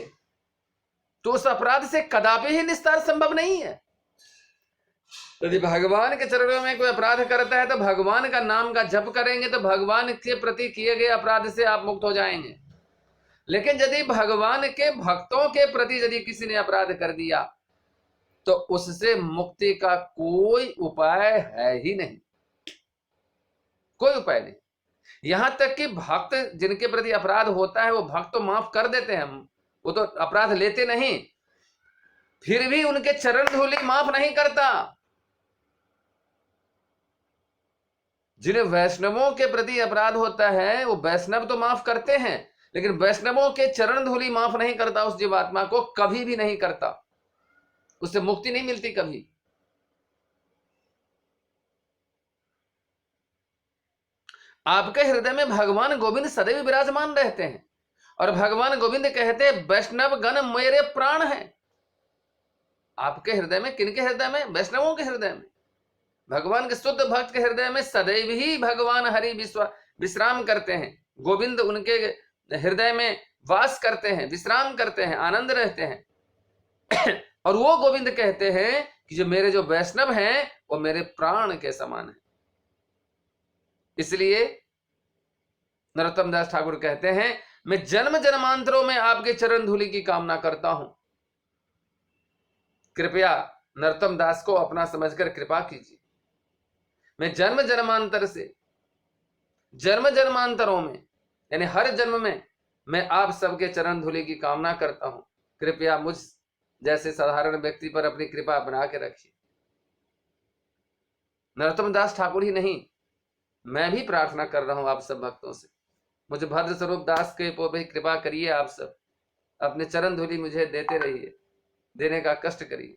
Speaker 1: तो उस अपराध से कदापि ही निस्तार संभव नहीं है। यदि भगवान के चरणों में कोई अपराध करता है तो भगवान का नाम का जप करेंगे तो भगवान के प्रति किए गए अपराध से आप मुक्त हो जाएंगे। लेकिन यदि भगवान के भक्तों के प्रति यदि किसी ने अपराध कर दिया तो उससे मुक्ति का कोई उपाय है ही नहीं, कोई उपाय नहीं। यहां तक कि भक्त जिनके प्रति अपराध होता है वो भक्त तो माफ कर देते हैं, वो तो अपराध लेते नहीं, फिर भी उनके चरण धूलि माफ नहीं करता। जिन्हें वैष्णवों के प्रति अपराध होता है वो वैष्णव तो माफ करते हैं, लेकिन वैष्णवों के चरण धूलि माफ नहीं करता उस जीवात्मा को, कभी भी नहीं करता, उससे मुक्ति नहीं मिलती कभी। आपके हृदय में भगवान गोविंद सदैव विराजमान रहते हैं और भगवान गोविंद कहते हैं वैष्णव गण मेरे प्राण हैं। आपके हृदय में, किनके हृदय में? वैष्णवों के हृदय में। भगवान के शुद्ध भक्त के हृदय में सदैव ही भगवान हरि विश्राम करते हैं। गोविंद उनके हृदय में वास करते हैं, विश्राम करते हैं, आनंद रहते हैं। और वो गोविंद कहते हैं कि जो मेरे जो वैष्णव हैं वो मेरे प्राण के समान है। इसलिए नरोत्तम दास ठाकुर कहते हैं मैं जन्म जन्मांतरों में आपके चरण धूलि की कामना करता हूं। कृपया नरोत्तम दास को अपना समझकर कृपा कीजिए। मैं जन्म जन्मांतर से, जन्म जन्मांतरों में, यानी हर जन्म में मैं आप सबके चरण धूलि की कामना करता हूं। कृपया मुझ जैसे साधारण व्यक्ति पर अपनी कृपा बना के रखिए। नरोत्तम दास ठाकुर ही नहीं, मैं भी प्रार्थना कर रहा हूं आप सब भक्तों से, मुझे भद्र स्वरूप दास के ऊपर भी कृपा करिए। आप सब अपने चरण धूलि मुझे देते रहिए, देने का कष्ट करिए,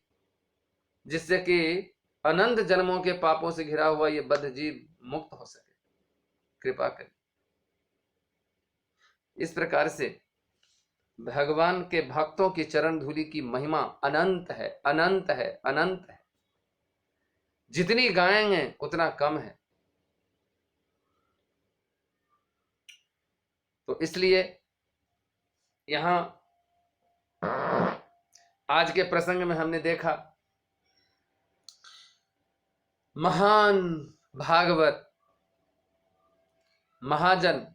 Speaker 1: जिससे कि अनंत जन्मों के पापों से घिरा हुआ ये बद्ध जीव मुक्त हो सके। कृपा करिए। इस प्रकार से भगवान के भक्तों की चरण धूलि की महिमा अनंत है, अनंत है, अनंत है। जितनी गाएंगे उतना कम है। तो इसलिए यहां आज के प्रसंग में हमने देखा महान भागवत महाजन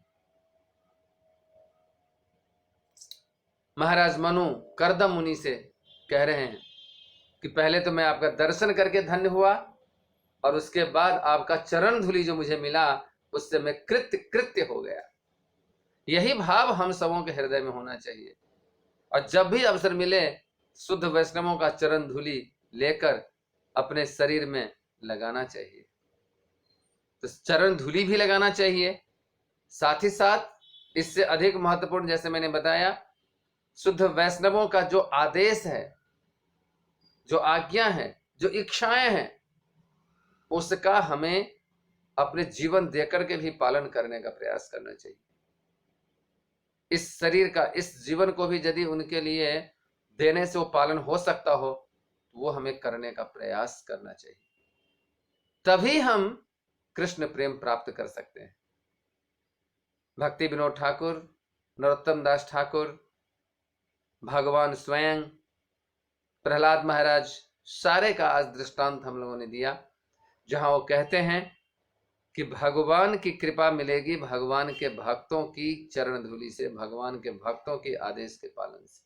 Speaker 1: महाराज मनु करदम मुनि से कह रहे हैं कि पहले तो मैं आपका दर्शन करके धन्य हुआ और उसके बाद आपका चरण धूलि जो मुझे मिला उससे मैं कृत्य कृत्य हो गया। यही भाव हम सबों के हृदय में होना चाहिए और जब भी अवसर मिले शुद्ध वैष्णवों का चरण धूलि लेकर अपने शरीर में लगाना चाहिए। तो चरण धूलि भी लगाना चाहिए, साथ ही साथ इससे अधिक महत्वपूर्ण जैसे मैंने बताया शुद्ध वैष्णवों का जो आदेश है, जो आज्ञा है, जो इच्छाएं हैं, उसका हमें अपने जीवन देकर के भी पालन करने का प्रयास करना चाहिए। इस शरीर का, इस जीवन को भी यदि उनके लिए देने से वो पालन हो सकता हो तो वो हमें करने का प्रयास करना चाहिए। तभी हम कृष्ण प्रेम प्राप्त कर सकते हैं। भक्ति विनोद ठाकुर, नरोत्तम दास ठाकुर, भगवान स्वयं, प्रहलाद महाराज, सारे का आज दृष्टांत हम लोगों ने दिया, जहां वो कहते हैं कि भगवान की कृपा मिलेगी भगवान के भक्तों की चरण धूलि से, भगवान के भक्तों के आदेश के पालन से।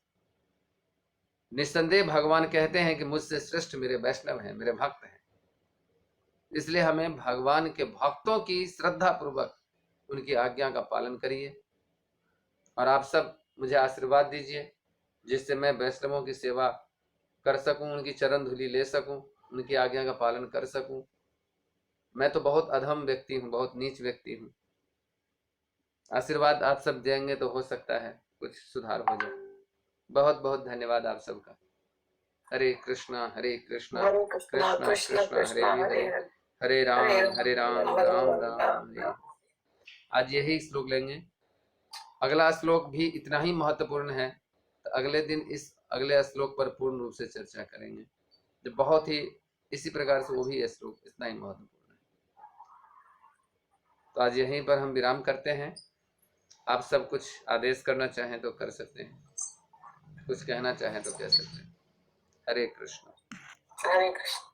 Speaker 1: निस्संदेह भगवान कहते हैं कि मुझसे श्रेष्ठ मेरे वैष्णव हैं, मेरे भक्त हैं। इसलिए हमें भगवान के भक्तों की श्रद्धा पूर्वक उनकी आज्ञा का पालन करिए और आप सब मुझे आशीर्वाद दीजिए जिससे मैं वैष्णवों की सेवा कर सकूं, उनकी चरण धूलि ले सकूं, उनकी आज्ञा का पालन कर सकूं। मैं तो बहुत अधम व्यक्ति हूं, बहुत नीच व्यक्ति हूं। आशीर्वाद आप सब देंगे तो हो सकता है कुछ सुधार हो जाए। बहुत बहुत धन्यवाद आप सबका। हरे कृष्णा कृष्णा कृष्णा हरे हरे, हरे राम राम राम हरे। आज यही श्लोक लेंगे। अगला श्लोक भी इतना ही महत्वपूर्ण है, तो अगले दिन इस अगले श्लोक पर पूर्ण रूप से चर्चा करेंगे, जो बहुत ही इसी प्रकार से वो भी श्लोक इतना ही महत्वपूर्ण है। तो आज यहीं पर हम विराम करते हैं। आप सब कुछ आदेश करना चाहें तो कर सकते हैं, कुछ कहना चाहें तो कह सकते हैं। हरे कृष्ण।
Speaker 2: हरे कृष्ण।